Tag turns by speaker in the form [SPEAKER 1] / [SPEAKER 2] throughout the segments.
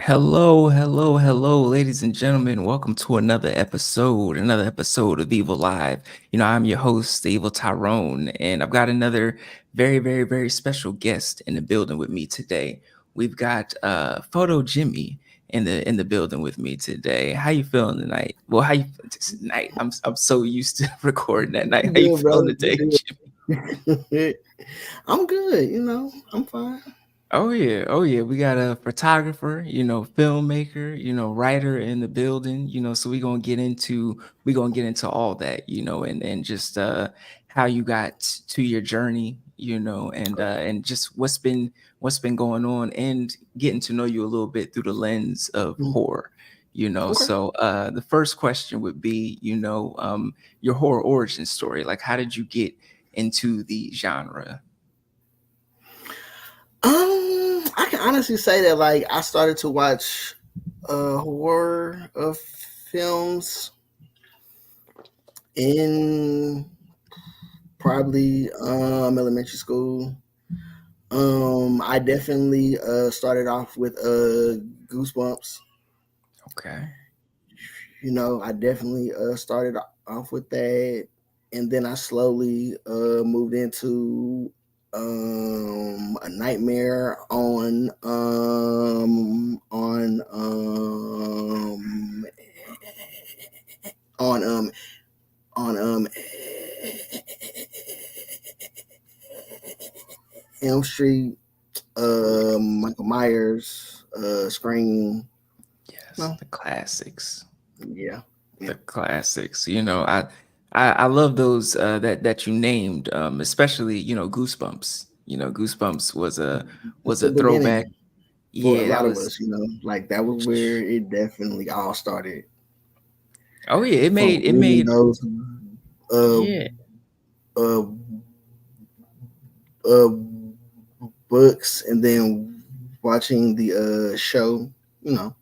[SPEAKER 1] Hello, ladies and gentlemen. Welcome to another episode of Evil Live. I'm your host, the Evil Tyrone, and I've got another very special guest in the building with me today. We've got Photo Jimmy in the building with me today. How you feeling tonight? Well, how you this night? I'm so used to recording at night.
[SPEAKER 2] You
[SPEAKER 1] How you
[SPEAKER 2] good,
[SPEAKER 1] feeling
[SPEAKER 2] brother? You
[SPEAKER 1] today,
[SPEAKER 2] good? I'm good. I'm fine.
[SPEAKER 1] Oh yeah. We got a photographer, filmmaker, writer in the building, so we're gonna get into all that, and just how you got to your journey, and just what's been going on and getting to know you a little bit through the lens of
[SPEAKER 2] Mm,
[SPEAKER 1] horror.
[SPEAKER 2] okay.
[SPEAKER 1] So the first question would be, your horror origin story. Like how did you get into the genre?
[SPEAKER 2] I can honestly say that I started to watch horror films in probably elementary school. I definitely started off with Goosebumps.
[SPEAKER 1] Okay.
[SPEAKER 2] I definitely started off with that, and then I slowly moved into a nightmare on on Elm Street, Michael Myers, Scream.
[SPEAKER 1] Yes,
[SPEAKER 2] No,
[SPEAKER 1] the classics.
[SPEAKER 2] yeah, yeah.
[SPEAKER 1] The classics. I love those that you named, especially, Goosebumps. Goosebumps was
[SPEAKER 2] The
[SPEAKER 1] a throwback.
[SPEAKER 2] beginning for a
[SPEAKER 1] Yeah, that
[SPEAKER 2] lot of
[SPEAKER 1] was
[SPEAKER 2] us, like that was where it definitely all started.
[SPEAKER 1] oh yeah, it
[SPEAKER 2] From
[SPEAKER 1] made it
[SPEAKER 2] reading
[SPEAKER 1] made
[SPEAKER 2] those uh
[SPEAKER 1] yeah.
[SPEAKER 2] uh uh books and then watching the show, you know.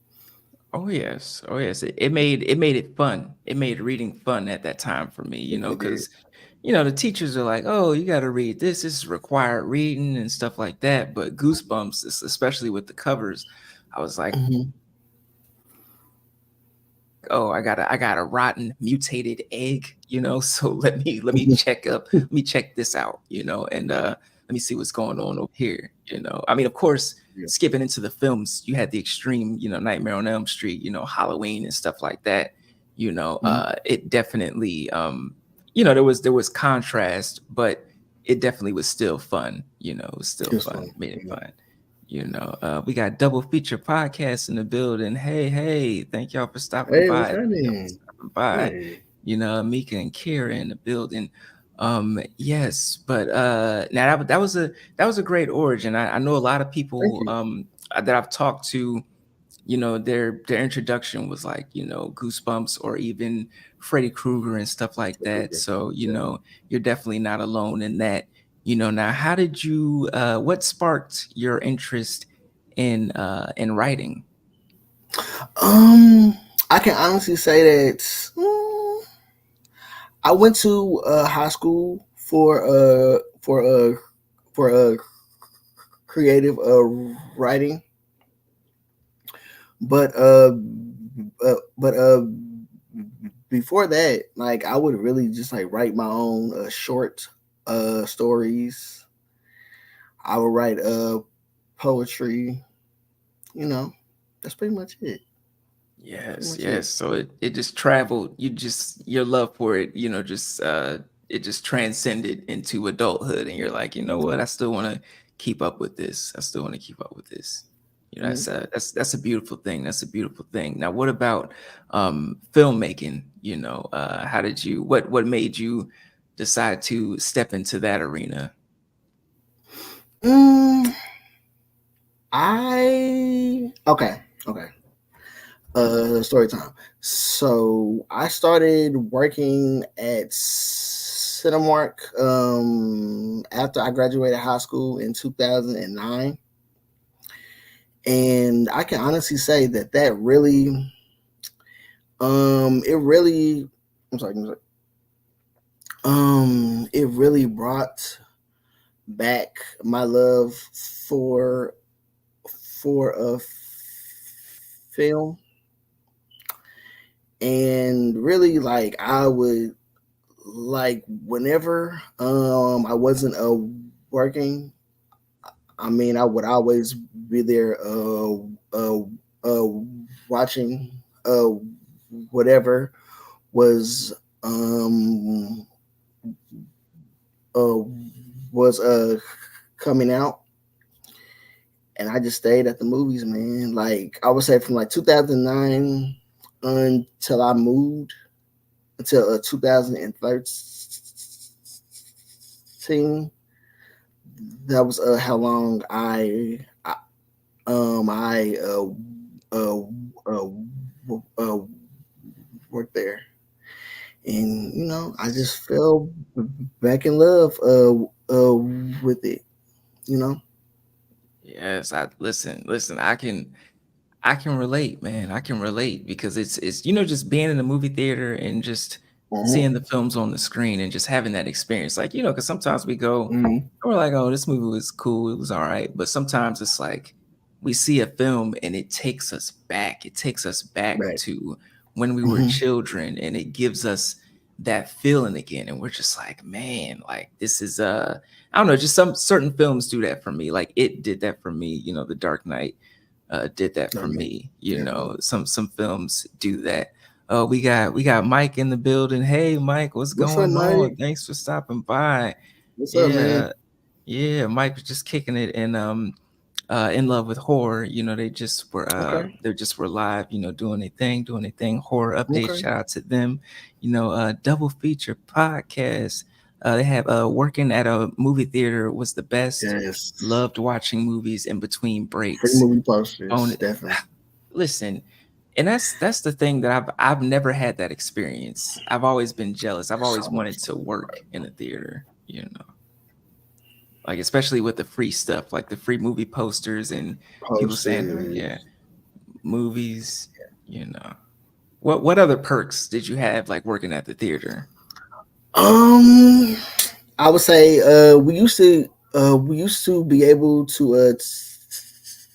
[SPEAKER 1] Oh yes. Oh yes. It made it fun. It made reading fun at that time for me,
[SPEAKER 2] Definitely did.
[SPEAKER 1] because the teachers are like, "Oh, you got to read this. This is required reading and stuff like that." But Goosebumps, especially with the covers, I was like,
[SPEAKER 2] Hmm.
[SPEAKER 1] oh, I got a rotten mutated egg, so let me check this out, and let me see what's going on over here. I mean, of course,
[SPEAKER 2] Yeah.
[SPEAKER 1] skipping into the films, you had the extreme, Nightmare on Elm Street, Halloween and stuff like that.
[SPEAKER 2] Hmm.
[SPEAKER 1] It definitely, there was contrast, but it definitely was still fun. It was still
[SPEAKER 2] It was
[SPEAKER 1] fun,
[SPEAKER 2] fun.
[SPEAKER 1] made it
[SPEAKER 2] Yeah.
[SPEAKER 1] fun. We got double feature podcasts in the building. Hey, thank y'all for stopping
[SPEAKER 2] Hey, what's
[SPEAKER 1] by. Thank y'all for
[SPEAKER 2] happening?
[SPEAKER 1] stopping by.
[SPEAKER 2] Hey.
[SPEAKER 1] Mika and Kira in the building. Yes, but now that was a great origin. I know a lot of
[SPEAKER 2] Thank
[SPEAKER 1] people
[SPEAKER 2] you.
[SPEAKER 1] that I've talked to, their introduction was like, Goosebumps or even Freddy Krueger and stuff like that. So,
[SPEAKER 2] Yeah.
[SPEAKER 1] you're definitely not alone in that. Now how did you what sparked your interest in writing?
[SPEAKER 2] Um, I can honestly say that I went to high school for creative writing, but before that, I would really just write my own short stories. I would write poetry. You know, that's pretty much it. That's pretty
[SPEAKER 1] Yes,
[SPEAKER 2] much
[SPEAKER 1] yes.
[SPEAKER 2] it.
[SPEAKER 1] So it just traveled. Your love for it, just it just transcended into adulthood, and you're like, you know what? I still want to keep up with this. I still want to keep up with this.
[SPEAKER 2] Mm.
[SPEAKER 1] That's a beautiful thing. That's a beautiful thing. Now, what about filmmaking? How did you what made you decide to step into that arena?
[SPEAKER 2] Mm, okay. Story time. So I started working at Cinemark after I graduated high school in 2009, and I can honestly say that really it really I'm sorry, it really brought back my love for for film, and really like I would like whenever I wasn't working. I mean, I would always be there uh watching whatever was um uh was coming out, and I just stayed at the movies, man. Like I would say from like 2009 until I moved until 2013. That was how long I uh, uh, uh, worked there, and I just fell back in love with it. You know.
[SPEAKER 1] Yes, I listen, I can relate, man. I can relate because it's just being in the movie theater and just
[SPEAKER 2] Hmm.
[SPEAKER 1] seeing the films on the screen and just having that experience. Like, because sometimes we go
[SPEAKER 2] Hmm.
[SPEAKER 1] and we're like, "Oh, this movie was cool. It was all right." But sometimes it's like we see a film and it takes us back. It takes us back
[SPEAKER 2] Right.
[SPEAKER 1] to when we were
[SPEAKER 2] Hmm.
[SPEAKER 1] children and it gives us that feeling again. And we're just like, "Man, like this is I don't know, just some certain films do that for me. Like it did that for me, The Dark Knight did that for
[SPEAKER 2] Okay.
[SPEAKER 1] me.
[SPEAKER 2] Yeah.
[SPEAKER 1] Some films do that. Oh, we got Mike in the building. Hey, Mike, what's
[SPEAKER 2] What's up,
[SPEAKER 1] going on?
[SPEAKER 2] Mike?
[SPEAKER 1] Thanks for stopping by.
[SPEAKER 2] What's up, man?
[SPEAKER 1] Yeah, yeah. Mike was just kicking it and in love with horror.
[SPEAKER 2] Okay.
[SPEAKER 1] They just were live. Doing their thing. Horror update.
[SPEAKER 2] Okay.
[SPEAKER 1] Shout out to them. Double feature podcast. They have working at a movie theater was the best.
[SPEAKER 2] Yes.
[SPEAKER 1] Loved watching movies in between
[SPEAKER 2] Free
[SPEAKER 1] breaks
[SPEAKER 2] movie
[SPEAKER 1] on
[SPEAKER 2] posters,
[SPEAKER 1] it.
[SPEAKER 2] definitely.
[SPEAKER 1] Listen, and that's the thing that I've never had that experience. I've always been jealous. I've
[SPEAKER 2] So
[SPEAKER 1] always
[SPEAKER 2] much
[SPEAKER 1] wanted to work in a theater, like especially with the free stuff, like the free movie posters and people saying, "Oh yeah,
[SPEAKER 2] posters.
[SPEAKER 1] movies." You know, what other perks did you have like working at the theater?
[SPEAKER 2] Um, I would say we used to be able to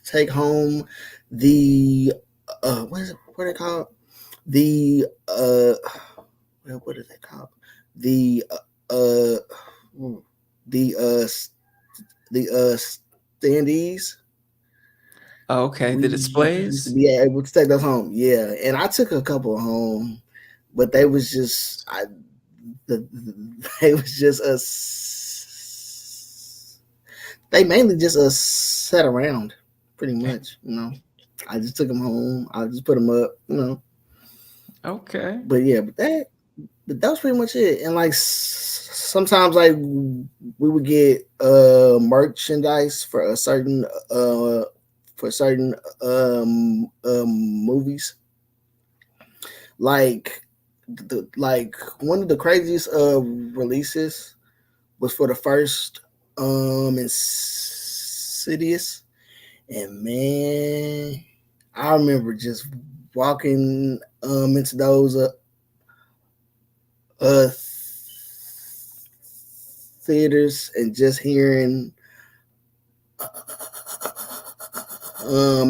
[SPEAKER 2] take home the what is it? What are they called? The what is it called? The hmm, the standees.
[SPEAKER 1] Oh, okay,
[SPEAKER 2] We
[SPEAKER 1] the
[SPEAKER 2] used to
[SPEAKER 1] displays.
[SPEAKER 2] be able to take those home. Yeah, and I took a couple home, but they was just the, they was just they mainly just sat around, pretty much. I just took them home. I just put them up.
[SPEAKER 1] Okay.
[SPEAKER 2] But yeah, but that was pretty much it. And like sometimes like we would get merchandise uh for certain movies. Like one of the craziest releases was for the first Insidious, and man, I remember just walking into those uh theaters and just hearing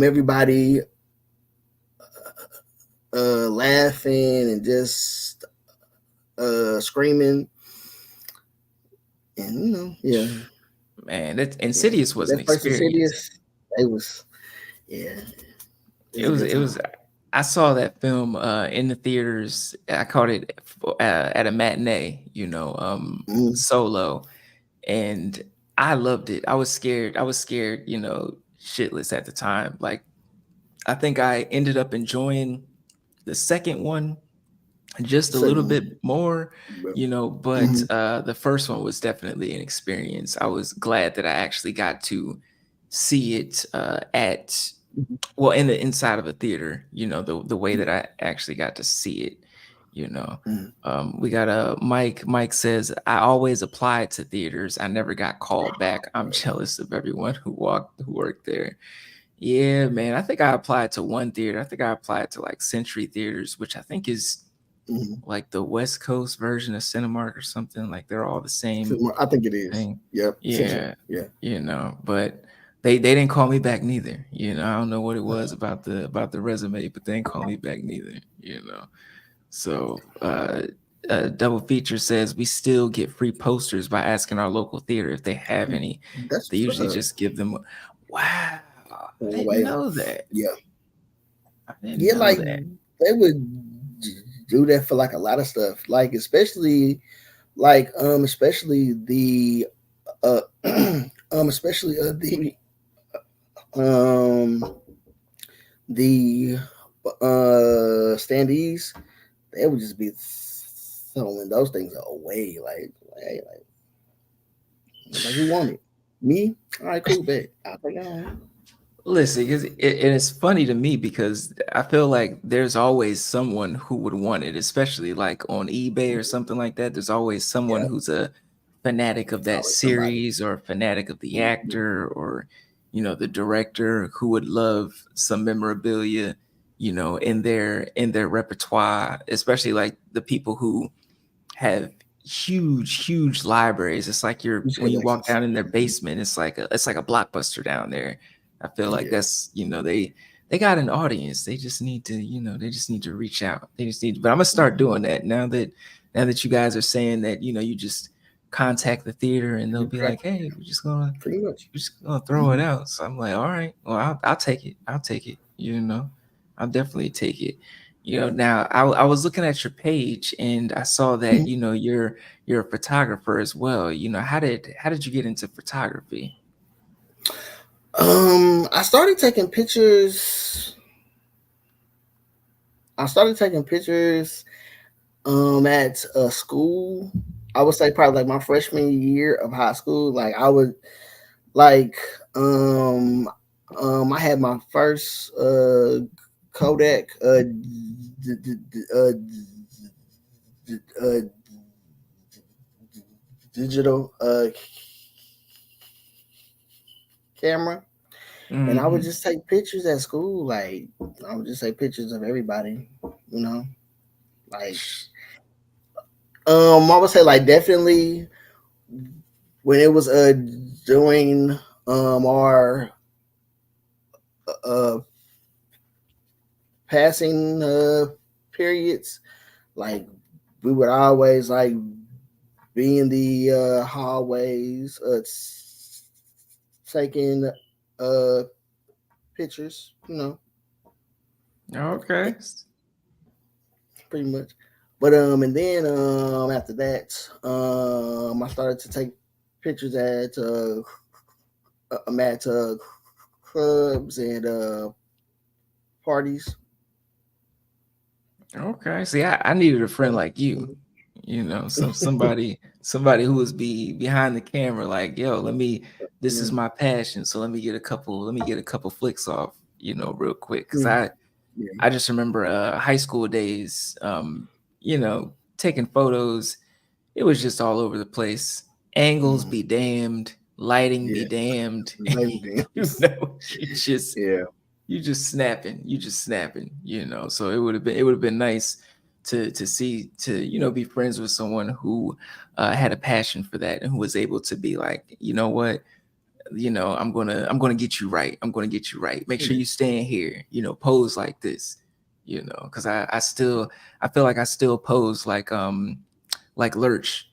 [SPEAKER 2] everybody laughing and just screaming, and yeah,
[SPEAKER 1] Man, that
[SPEAKER 2] yeah.
[SPEAKER 1] Insidious
[SPEAKER 2] But
[SPEAKER 1] was an
[SPEAKER 2] that first
[SPEAKER 1] experience.
[SPEAKER 2] Insidious, it was, yeah, it
[SPEAKER 1] It
[SPEAKER 2] was a
[SPEAKER 1] was
[SPEAKER 2] good
[SPEAKER 1] it was
[SPEAKER 2] time.
[SPEAKER 1] I saw that film in the theaters. I caught it at a matinee,
[SPEAKER 2] Mm,
[SPEAKER 1] solo, and I loved it. I was scared. I was scared, shitless at the time. Like I think I ended up enjoying the second one just a little
[SPEAKER 2] second
[SPEAKER 1] bit more,
[SPEAKER 2] one.
[SPEAKER 1] but
[SPEAKER 2] Mhm,
[SPEAKER 1] the first one was definitely an experience. I was glad that I actually got to see it at
[SPEAKER 2] mhm,
[SPEAKER 1] well, in the inside of a theater, the way that
[SPEAKER 2] yeah,
[SPEAKER 1] I actually got to see it, you know.
[SPEAKER 2] mhm.
[SPEAKER 1] We got a Mike. Mike says, I always applied to theaters. I never got called back. I'm jealous of everyone who worked there. Yeah, man. I think I applied to one theater. I think I applied to like Century Theaters, which I think is
[SPEAKER 2] Mhm.
[SPEAKER 1] like the West Coast version of Cinemark or something. Like they're all the same
[SPEAKER 2] I think it is.
[SPEAKER 1] thing.
[SPEAKER 2] Yep, Century.
[SPEAKER 1] Yeah,
[SPEAKER 2] Yeah.
[SPEAKER 1] but they didn't call me back neither. You know, I don't know what it was about the resume, but they didn't call me back neither. You know, so double feature says we still get free posters by asking our local theater if they have any.
[SPEAKER 2] That's
[SPEAKER 1] They
[SPEAKER 2] what's
[SPEAKER 1] usually
[SPEAKER 2] up.
[SPEAKER 1] just give them. Wow, I didn't
[SPEAKER 2] Well,
[SPEAKER 1] know that.
[SPEAKER 2] yeah,
[SPEAKER 1] I didn't
[SPEAKER 2] yeah,
[SPEAKER 1] know
[SPEAKER 2] like
[SPEAKER 1] that.
[SPEAKER 2] they would do that for like a lot of stuff, like especially like especially the uh especially um the standees. They would just be throwing those things away, like hey, like who won it? Me? All right, cool, bet. I'll take it home.
[SPEAKER 1] Listen, because and it's funny to me because I feel like there's always someone who would want it, especially like on eBay or something like that. There's always someone
[SPEAKER 2] Yeah,
[SPEAKER 1] who's a fanatic of that
[SPEAKER 2] always somebody.
[SPEAKER 1] series or a fanatic of the
[SPEAKER 2] Mhm.
[SPEAKER 1] actor or, you know, the director who would love some memorabilia, you know, in their repertoire, especially like the people who have huge libraries. It's like you're
[SPEAKER 2] You
[SPEAKER 1] when
[SPEAKER 2] said
[SPEAKER 1] you
[SPEAKER 2] like some.
[SPEAKER 1] walk down in their basement, it's like a blockbuster down there. I feel like
[SPEAKER 2] Yeah,
[SPEAKER 1] that's, you know, they got an audience. They just need to, you know, they just need to reach out. They just need, but I'm gonna start doing that now that you guys are saying that, you know, you just contact the theater and they'll be like, hey,
[SPEAKER 2] pretty much.
[SPEAKER 1] we're just gonna throw it out. So I'm like, all right, well, I'll take it. I'll take it. You know, I'll definitely take it. You know, now I was looking at your page and I saw that, you know, you're a photographer as well. You know, how did you get into photography?
[SPEAKER 2] I started taking pictures. I started taking pictures at school. I would say probably like my freshman year of high school. Like I would like I had my first Kodak uh, digital camera, and I would
[SPEAKER 1] Hmm.
[SPEAKER 2] just take pictures at school. Like I would just take pictures of everybody, you know. Like I would say like definitely when it was doing our uh passing periods, like we would always like be in the hallways taking uh pictures, you know,
[SPEAKER 1] Okay.
[SPEAKER 2] pretty much. But and then after that, I started to take pictures at clubs and parties.
[SPEAKER 1] Okay. See, I needed a friend
[SPEAKER 2] So,
[SPEAKER 1] like you. You know, somebody who was behind the camera, like, yo, this
[SPEAKER 2] yeah,
[SPEAKER 1] is my passion. So let me get a couple flicks off, you know, real quick. Cause
[SPEAKER 2] yeah, yeah,
[SPEAKER 1] I just remember high school days, you know, taking photos. It was just all over the place. Angles
[SPEAKER 2] mm,
[SPEAKER 1] be damned, lighting be
[SPEAKER 2] yeah.
[SPEAKER 1] damned.
[SPEAKER 2] Baby
[SPEAKER 1] You
[SPEAKER 2] dance.
[SPEAKER 1] know,
[SPEAKER 2] Yeah,
[SPEAKER 1] you just snapping, you know. So it would have been nice to see to, you know, be friends with someone who had a passion for that and who was able to be like, you know what, you know, I'm gonna get you right. I'm gonna get you right. Make sure
[SPEAKER 2] yeah.
[SPEAKER 1] you stand here, you know, pose like this, you know, because I still I feel like I still pose like Lurch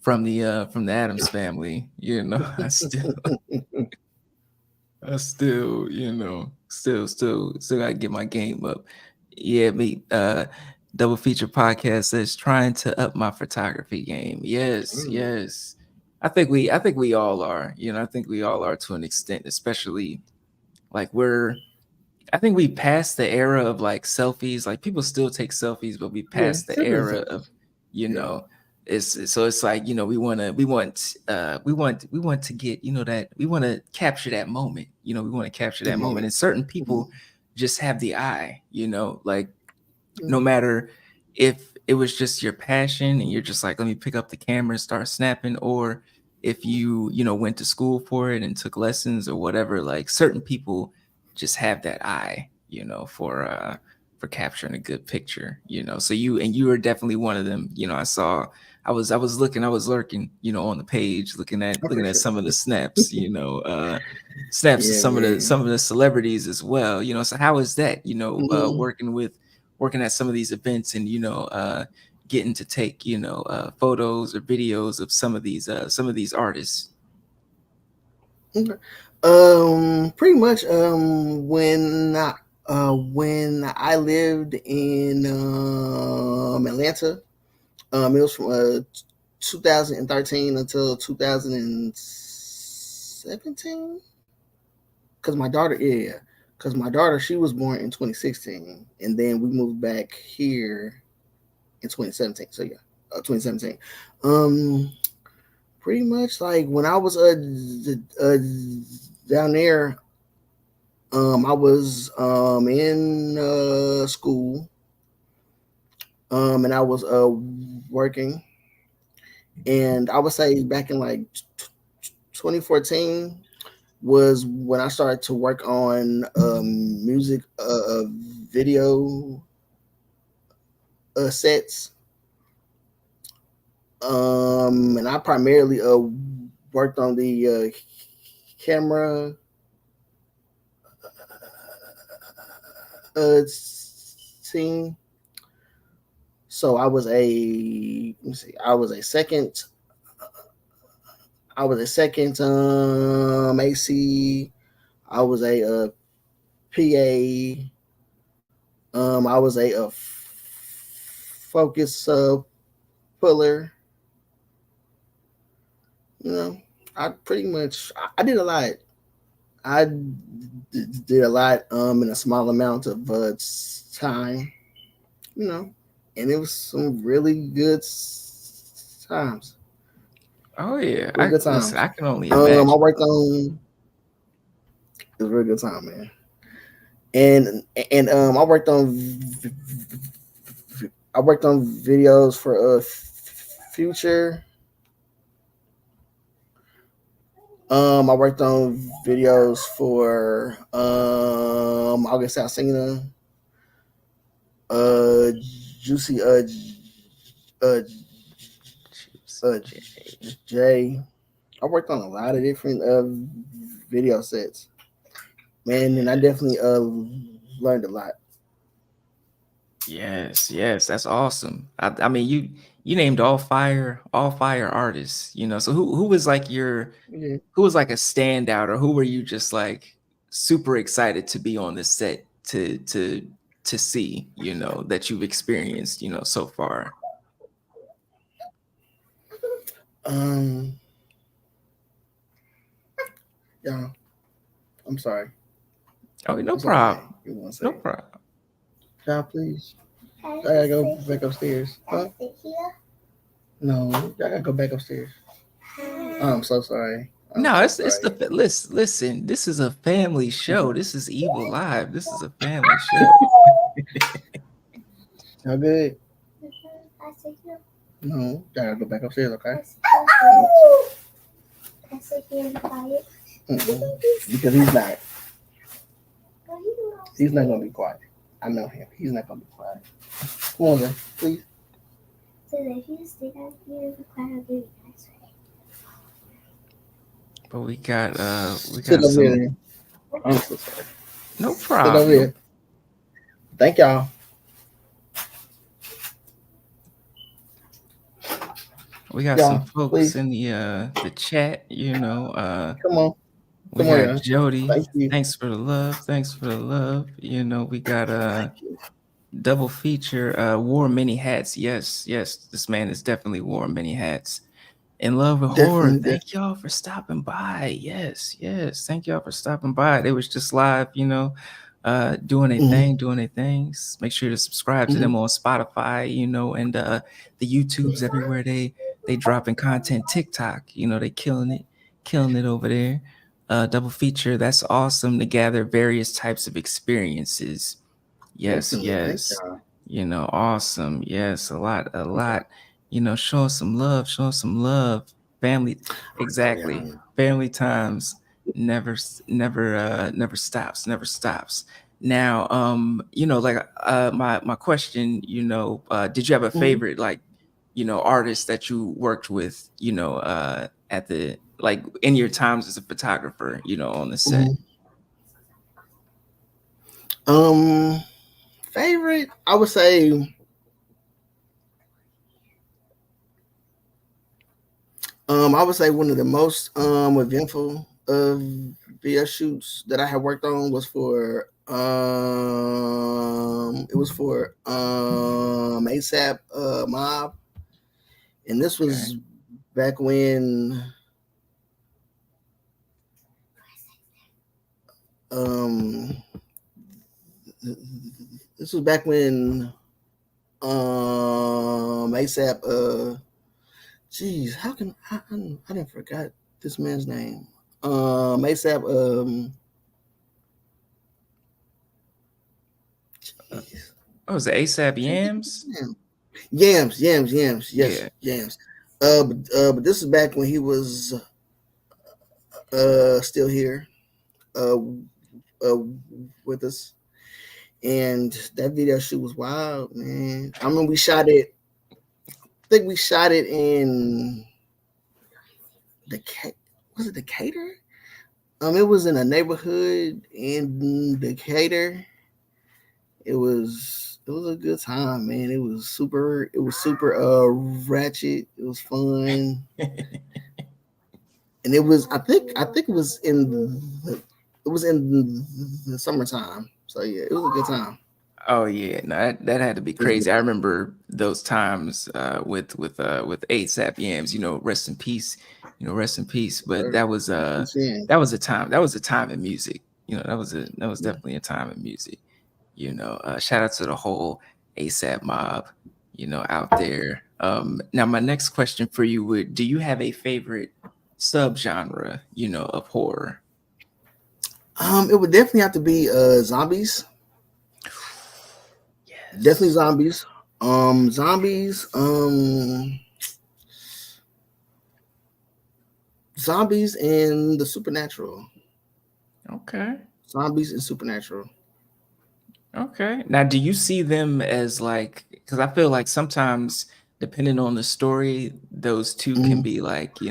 [SPEAKER 1] from the Adams family, you know. I still, you know, still gotta get my game up. Yeah, me double feature podcast says trying to up my photography game. Yes,
[SPEAKER 2] Mm,
[SPEAKER 1] yes. I think we all are, you know, I think we all are to an extent, especially like I think we passed the era of like selfies. Like people still take selfies, but we
[SPEAKER 2] yeah,
[SPEAKER 1] passed the
[SPEAKER 2] sure.
[SPEAKER 1] era of, you
[SPEAKER 2] Yeah,
[SPEAKER 1] know, it's like, you know, we want to get, you know, that we want to capture that moment. You know, we want to capture
[SPEAKER 2] the
[SPEAKER 1] that moment.
[SPEAKER 2] moment.
[SPEAKER 1] And certain
[SPEAKER 2] Mhm.
[SPEAKER 1] people just have the eye, you know, like
[SPEAKER 2] Yeah,
[SPEAKER 1] no matter if it was just your passion and you're just like, let me pick up the camera and start snapping, or if you know, went to school for it and took lessons or whatever, like certain people just have that eye, you know, for capturing a good picture, you know. So you and you are definitely one of them. You know, I was lurking, on the page,
[SPEAKER 2] I
[SPEAKER 1] looking at
[SPEAKER 2] appreciate
[SPEAKER 1] some of the
[SPEAKER 2] that.
[SPEAKER 1] snaps, snaps of
[SPEAKER 2] Yeah, man.
[SPEAKER 1] some of the celebrities as well. So how is that,
[SPEAKER 2] Mhm.
[SPEAKER 1] working at some of these events and getting to take, photos or videos of some of these artists.
[SPEAKER 2] Okay. Pretty much. When I lived in Atlanta, it was from 2013 until 2017. Cause my daughter, yeah, cause my daughter, she was born in 2016, and then we moved back here in 2017. So yeah, 2017. Um, Pretty much like when I was down there, I was in school, and I was working, and I would say back in like 2014 was when I started to work on music video sets. And I primarily worked on the camera scene. So I was a let me see, I was a second AC. I was a PA. I was a focus puller. You know, I pretty much I did a lot. I did a lot in a small amount of time. You know, and it was some really good times.
[SPEAKER 1] Oh yeah,
[SPEAKER 2] Real
[SPEAKER 1] I
[SPEAKER 2] good
[SPEAKER 1] listen.
[SPEAKER 2] times.
[SPEAKER 1] I can only
[SPEAKER 2] I
[SPEAKER 1] imagine.
[SPEAKER 2] worked on it was a real good time, man. And I worked on videos for Future. I worked on videos for August Alsina, uh, Juicy, uh,
[SPEAKER 1] Juicy
[SPEAKER 2] uh,
[SPEAKER 1] J.
[SPEAKER 2] Jay. I worked on a lot of different video sets, man, and I definitely learned a lot.
[SPEAKER 1] Yes, yes, that's awesome. I mean, you named all fire artists. So who was like
[SPEAKER 2] Yeah.
[SPEAKER 1] who was like a standout, or who were you just like super excited to be on this set to see, that you've experienced, so far.
[SPEAKER 2] Um, yeah, I'm sorry.
[SPEAKER 1] Oh, no
[SPEAKER 2] It's okay.
[SPEAKER 1] problem.
[SPEAKER 2] Give me one
[SPEAKER 1] No
[SPEAKER 2] second.
[SPEAKER 1] problem.
[SPEAKER 2] Child, please. I gotta go back upstairs. Huh? No, I gotta go back upstairs. I'm so sorry. I'm
[SPEAKER 1] No,
[SPEAKER 2] so
[SPEAKER 1] it's
[SPEAKER 2] sorry.
[SPEAKER 1] listen, this is a family show. This is Evil Live. This is a family show.
[SPEAKER 2] Y'all good? No, gotta go back upstairs, okay? Mm-mm. Because he's not gonna be quiet. I know him. He's not gonna be quiet. Come on, then, please.
[SPEAKER 1] But we
[SPEAKER 2] Sit
[SPEAKER 1] got
[SPEAKER 2] over here.
[SPEAKER 1] some.
[SPEAKER 2] Then. I'm so sorry.
[SPEAKER 1] No
[SPEAKER 2] Sit over
[SPEAKER 1] problem. No,
[SPEAKER 2] here. Thank y'all.
[SPEAKER 1] we got some
[SPEAKER 2] Y'all,
[SPEAKER 1] folks
[SPEAKER 2] please.
[SPEAKER 1] in the chat,
[SPEAKER 2] Come on.
[SPEAKER 1] we
[SPEAKER 2] Come on,
[SPEAKER 1] got
[SPEAKER 2] y'all.
[SPEAKER 1] Jody.
[SPEAKER 2] Thank you.
[SPEAKER 1] Thanks for the love. Thanks for the love. We got
[SPEAKER 2] Thank you.
[SPEAKER 1] double feature, wore many hats. Yes, yes, this man has definitely wore many hats. In love with horror.
[SPEAKER 2] Definitely,
[SPEAKER 1] Thank
[SPEAKER 2] definitely.
[SPEAKER 1] y'all for stopping by. Yes, yes. Thank y'all for stopping by. They was just live, doing a
[SPEAKER 2] Mm-hmm.
[SPEAKER 1] thing, doing a things. Make sure to subscribe to
[SPEAKER 2] Mm-hmm.
[SPEAKER 1] them on Spotify, and the YouTubes everywhere they dropping content. TikTok, they killing it over there. Double feature. That's awesome to gather various types of experiences. Yes,
[SPEAKER 2] Definitely. Thank
[SPEAKER 1] yes.
[SPEAKER 2] y'all.
[SPEAKER 1] Awesome. Yes, a lot. Showing some love, showing some love. Family,
[SPEAKER 2] I know
[SPEAKER 1] exactly.
[SPEAKER 2] y'all.
[SPEAKER 1] Family times never stops, never stops. Now, like my question, did you have a
[SPEAKER 2] Mm-hmm.
[SPEAKER 1] favorite like artists that you worked with, at the like in your times as a photographer, on the set?
[SPEAKER 2] Mhm. Um, favorite, I would say, one of the most eventful of video shoots that I had worked on was for ASAP Mob, and this
[SPEAKER 1] Okay.
[SPEAKER 2] was back when um this was back when ASAP how can I didn't forgot this man's name. ASAP
[SPEAKER 1] Uh,
[SPEAKER 2] jeez.
[SPEAKER 1] what was it, ASAP
[SPEAKER 2] Can't think of
[SPEAKER 1] Yams?
[SPEAKER 2] his name. Yams, yes,
[SPEAKER 1] Yeah.
[SPEAKER 2] Yams. But this is back when he was still here, uh, uh, with us, and that video shoot was wild, man. I mean, we shot it. I think we shot it in the was it Decatur? It was in a neighborhood in Decatur. It was a good time, man. It was super ratchet. It was fun. And I think it was in the summertime. So yeah, it was a good time.
[SPEAKER 1] Oh yeah, no, that had to be
[SPEAKER 2] It was good.
[SPEAKER 1] crazy. I remember those times with ASAP Yams. Rest in peace. Rest in peace. But
[SPEAKER 2] Sir. Appreciate
[SPEAKER 1] that was a time. That was a time in music. That was
[SPEAKER 2] it.
[SPEAKER 1] definitely a time in music. Shout out to the whole ASAP mob. Out there. Now my next question for you would: do you have a favorite subgenre? Of horror?
[SPEAKER 2] It would definitely have to be zombies. Definitely
[SPEAKER 1] Yes.
[SPEAKER 2] zombies. Zombies. Zombies and the supernatural.
[SPEAKER 1] Okay.
[SPEAKER 2] Zombies and supernatural.
[SPEAKER 1] Okay. Now, do you see them as like, because I feel like sometimes, depending on the story, those two can
[SPEAKER 2] Mm-hmm.
[SPEAKER 1] be like,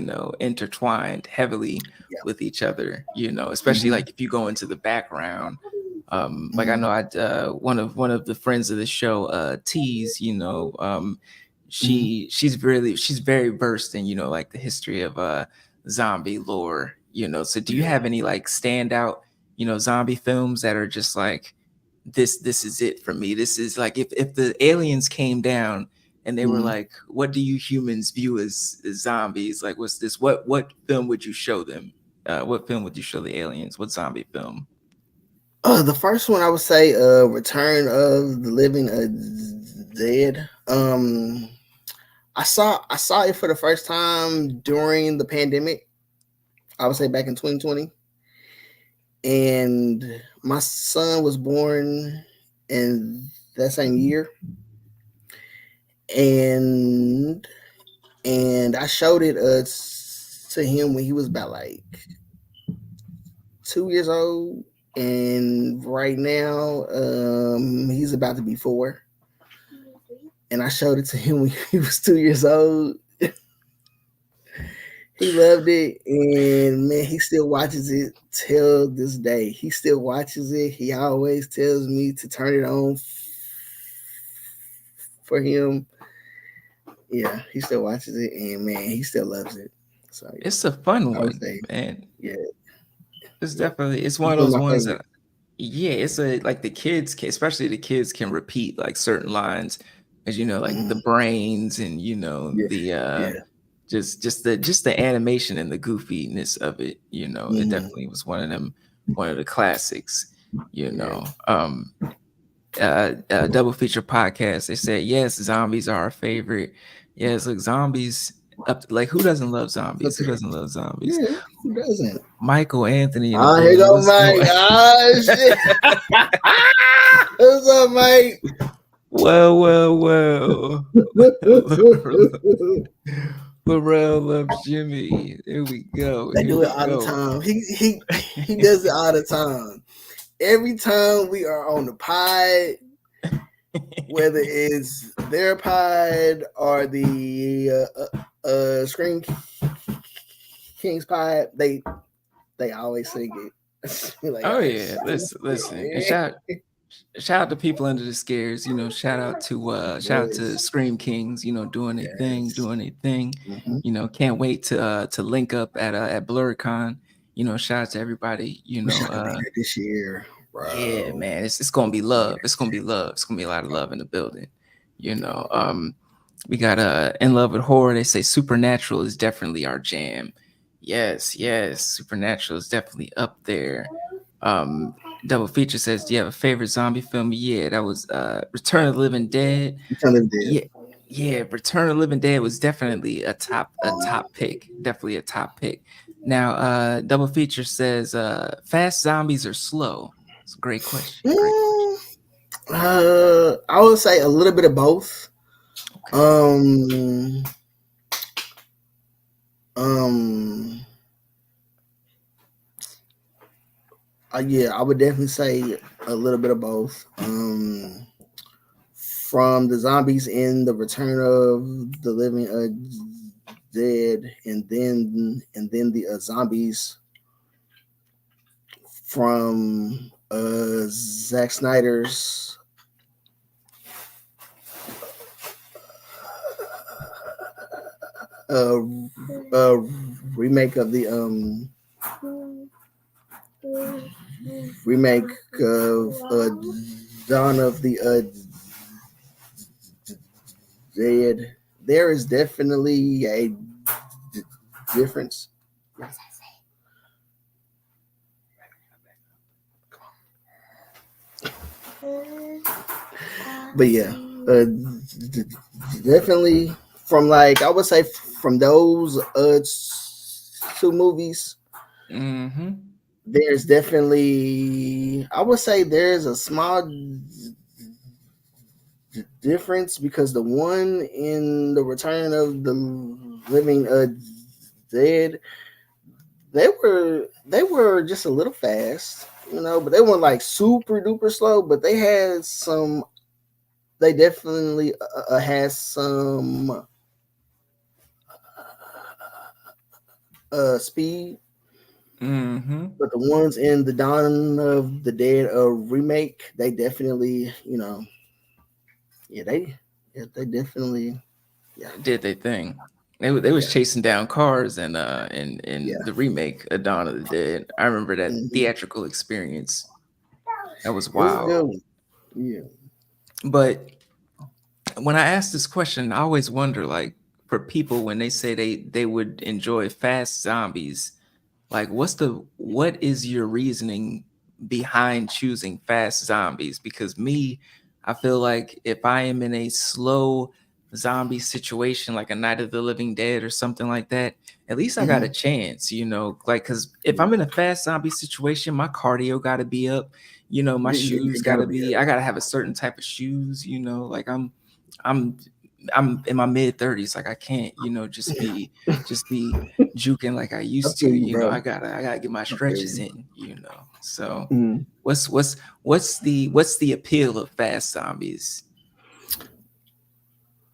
[SPEAKER 1] intertwined heavily
[SPEAKER 2] Yeah.
[SPEAKER 1] with each other, especially
[SPEAKER 2] Mm-hmm.
[SPEAKER 1] like if you go into the background. Like I
[SPEAKER 2] Mm-hmm.
[SPEAKER 1] know one of the friends of the show, Tease,
[SPEAKER 2] Mm-hmm.
[SPEAKER 1] she's very versed in, like the history of zombie lore. So do you
[SPEAKER 2] Yeah.
[SPEAKER 1] have any like standout, zombie films that are just like this is it for me. This is like if the aliens came down and they were
[SPEAKER 2] Mm-hmm.
[SPEAKER 1] like, what do you humans view as zombies? Like what's this? What film would you show them? What film would you show the aliens? What zombie film?
[SPEAKER 2] The first one I would say, Return of the Living Dead. I saw it for the first time during the pandemic. I would say back in 2020, and my son was born in that same year, and I showed it to him when he was about like 2 years old, and right now he's about to be 4. And I showed it to him when he was 2 years old. He loved it, and man, he still watches it till this day. He still watches it. He always tells me to turn it on for him. Yeah, he still watches it, and man, he still loves it. So yeah,
[SPEAKER 1] It's a fun
[SPEAKER 2] I would
[SPEAKER 1] one,
[SPEAKER 2] say,
[SPEAKER 1] man.
[SPEAKER 2] yeah, yeah,
[SPEAKER 1] It's one
[SPEAKER 2] he's
[SPEAKER 1] of
[SPEAKER 2] one of
[SPEAKER 1] those
[SPEAKER 2] my
[SPEAKER 1] ones that,
[SPEAKER 2] favorites.
[SPEAKER 1] yeah, it's a like the kids can, especially the kids can repeat like certain lines, as like the
[SPEAKER 2] Mm-hmm.
[SPEAKER 1] brains and
[SPEAKER 2] Yeah,
[SPEAKER 1] the
[SPEAKER 2] yeah.
[SPEAKER 1] just the animation and the goofiness of it. It
[SPEAKER 2] Mm-hmm.
[SPEAKER 1] definitely was one of the classics. You
[SPEAKER 2] Yeah.
[SPEAKER 1] know, double feature podcast. They said yes, zombies are our favorite. Yes, look, zombies like who doesn't love
[SPEAKER 2] It's up
[SPEAKER 1] zombies? Who
[SPEAKER 2] there.
[SPEAKER 1] doesn't love zombies?
[SPEAKER 2] Yeah, who doesn't?
[SPEAKER 1] Michael Anthony in the
[SPEAKER 2] Ah, here
[SPEAKER 1] building.
[SPEAKER 2] go
[SPEAKER 1] What's
[SPEAKER 2] Mike.
[SPEAKER 1] going?
[SPEAKER 2] Ah, shit. What's up, Mike?
[SPEAKER 1] Well. Pharrell loves Jimmy. Here we go.
[SPEAKER 2] They
[SPEAKER 1] Here
[SPEAKER 2] do it
[SPEAKER 1] we
[SPEAKER 2] all the
[SPEAKER 1] go.
[SPEAKER 2] time. He does it all the time. Every time we are on the pod, whether it's their pod or the Scream King's pod, they always sing it. Like, all
[SPEAKER 1] Oh
[SPEAKER 2] right,
[SPEAKER 1] yeah, listen, and shout out to people under the scares. Shout out to
[SPEAKER 2] yes,
[SPEAKER 1] Scream Kings. Doing a thing,
[SPEAKER 2] yes.
[SPEAKER 1] doing a thing.
[SPEAKER 2] Mm-hmm.
[SPEAKER 1] Can't wait to link up at BlurCon. Shout out to everybody.
[SPEAKER 2] Wish I could be there this year,
[SPEAKER 1] Yeah,
[SPEAKER 2] bro.
[SPEAKER 1] man, it's gonna be love. It's gonna
[SPEAKER 2] Yes.
[SPEAKER 1] be love. It's gonna be a lot of love in the building. You know, we got In Love with Horror. They say Supernatural is definitely our jam. Yes, yes, Supernatural is definitely up there. Um, Double Feature says, do you have a favorite zombie film? Yeah, that was Return of the Living Dead.
[SPEAKER 2] You tell them dead.
[SPEAKER 1] Yeah, yeah, Return of the Living Dead was definitely a top pick. Definitely a top pick. Now, Double Feature says, fast zombies are slow. It's a great question. Great question.
[SPEAKER 2] Mm, I would say a little bit of both.
[SPEAKER 1] Okay.
[SPEAKER 2] Um, um, yeah, I would definitely say a little bit of both. From the zombies in the Return of the Living Dead, and then the zombies from Zack Snyder's uh, uh, remake of the remake of Dawn of the Dead. There is definitely a difference. But yeah, definitely from, like, I would say from those two movies,
[SPEAKER 1] Mm-hmm.
[SPEAKER 2] there's definitely, I would say there's a small difference, because the one in the Return of the Living Dead, they were just a little fast, but they weren't like super duper slow, but they definitely had some speed.
[SPEAKER 1] Mm-hmm.
[SPEAKER 2] But the ones in the Dawn of the Dead remake, they definitely, yeah, they definitely, yeah,
[SPEAKER 1] Did they thing. They was
[SPEAKER 2] yeah,
[SPEAKER 1] chasing down cars and in
[SPEAKER 2] yeah.
[SPEAKER 1] the remake of Dawn of the Dead. I remember that
[SPEAKER 2] Hmm.
[SPEAKER 1] theatrical experience. That was
[SPEAKER 2] It was a
[SPEAKER 1] wild.
[SPEAKER 2] good one. Yeah.
[SPEAKER 1] But when I ask this question, I always wonder, like, for people when they say they would enjoy fast zombies, like, what is your reasoning behind choosing fast zombies? Because me, I feel like if I am in a slow zombie situation, like a Night of the Living Dead or something like that, at least I got a
[SPEAKER 2] Hmm.
[SPEAKER 1] chance, like, because if I'm in a fast zombie situation, my cardio got to be up, my shoes
[SPEAKER 2] It
[SPEAKER 1] got
[SPEAKER 2] gotta
[SPEAKER 1] to
[SPEAKER 2] be
[SPEAKER 1] be, I got to have a certain type of shoes, like I'm, I'm in my mid 30s, like I can't, just be juking like I
[SPEAKER 2] I
[SPEAKER 1] used to.
[SPEAKER 2] feel you, bro.
[SPEAKER 1] I gotta get my
[SPEAKER 2] I feel
[SPEAKER 1] stretches
[SPEAKER 2] you.
[SPEAKER 1] in. So
[SPEAKER 2] Mhm.
[SPEAKER 1] what's the appeal of fast zombies?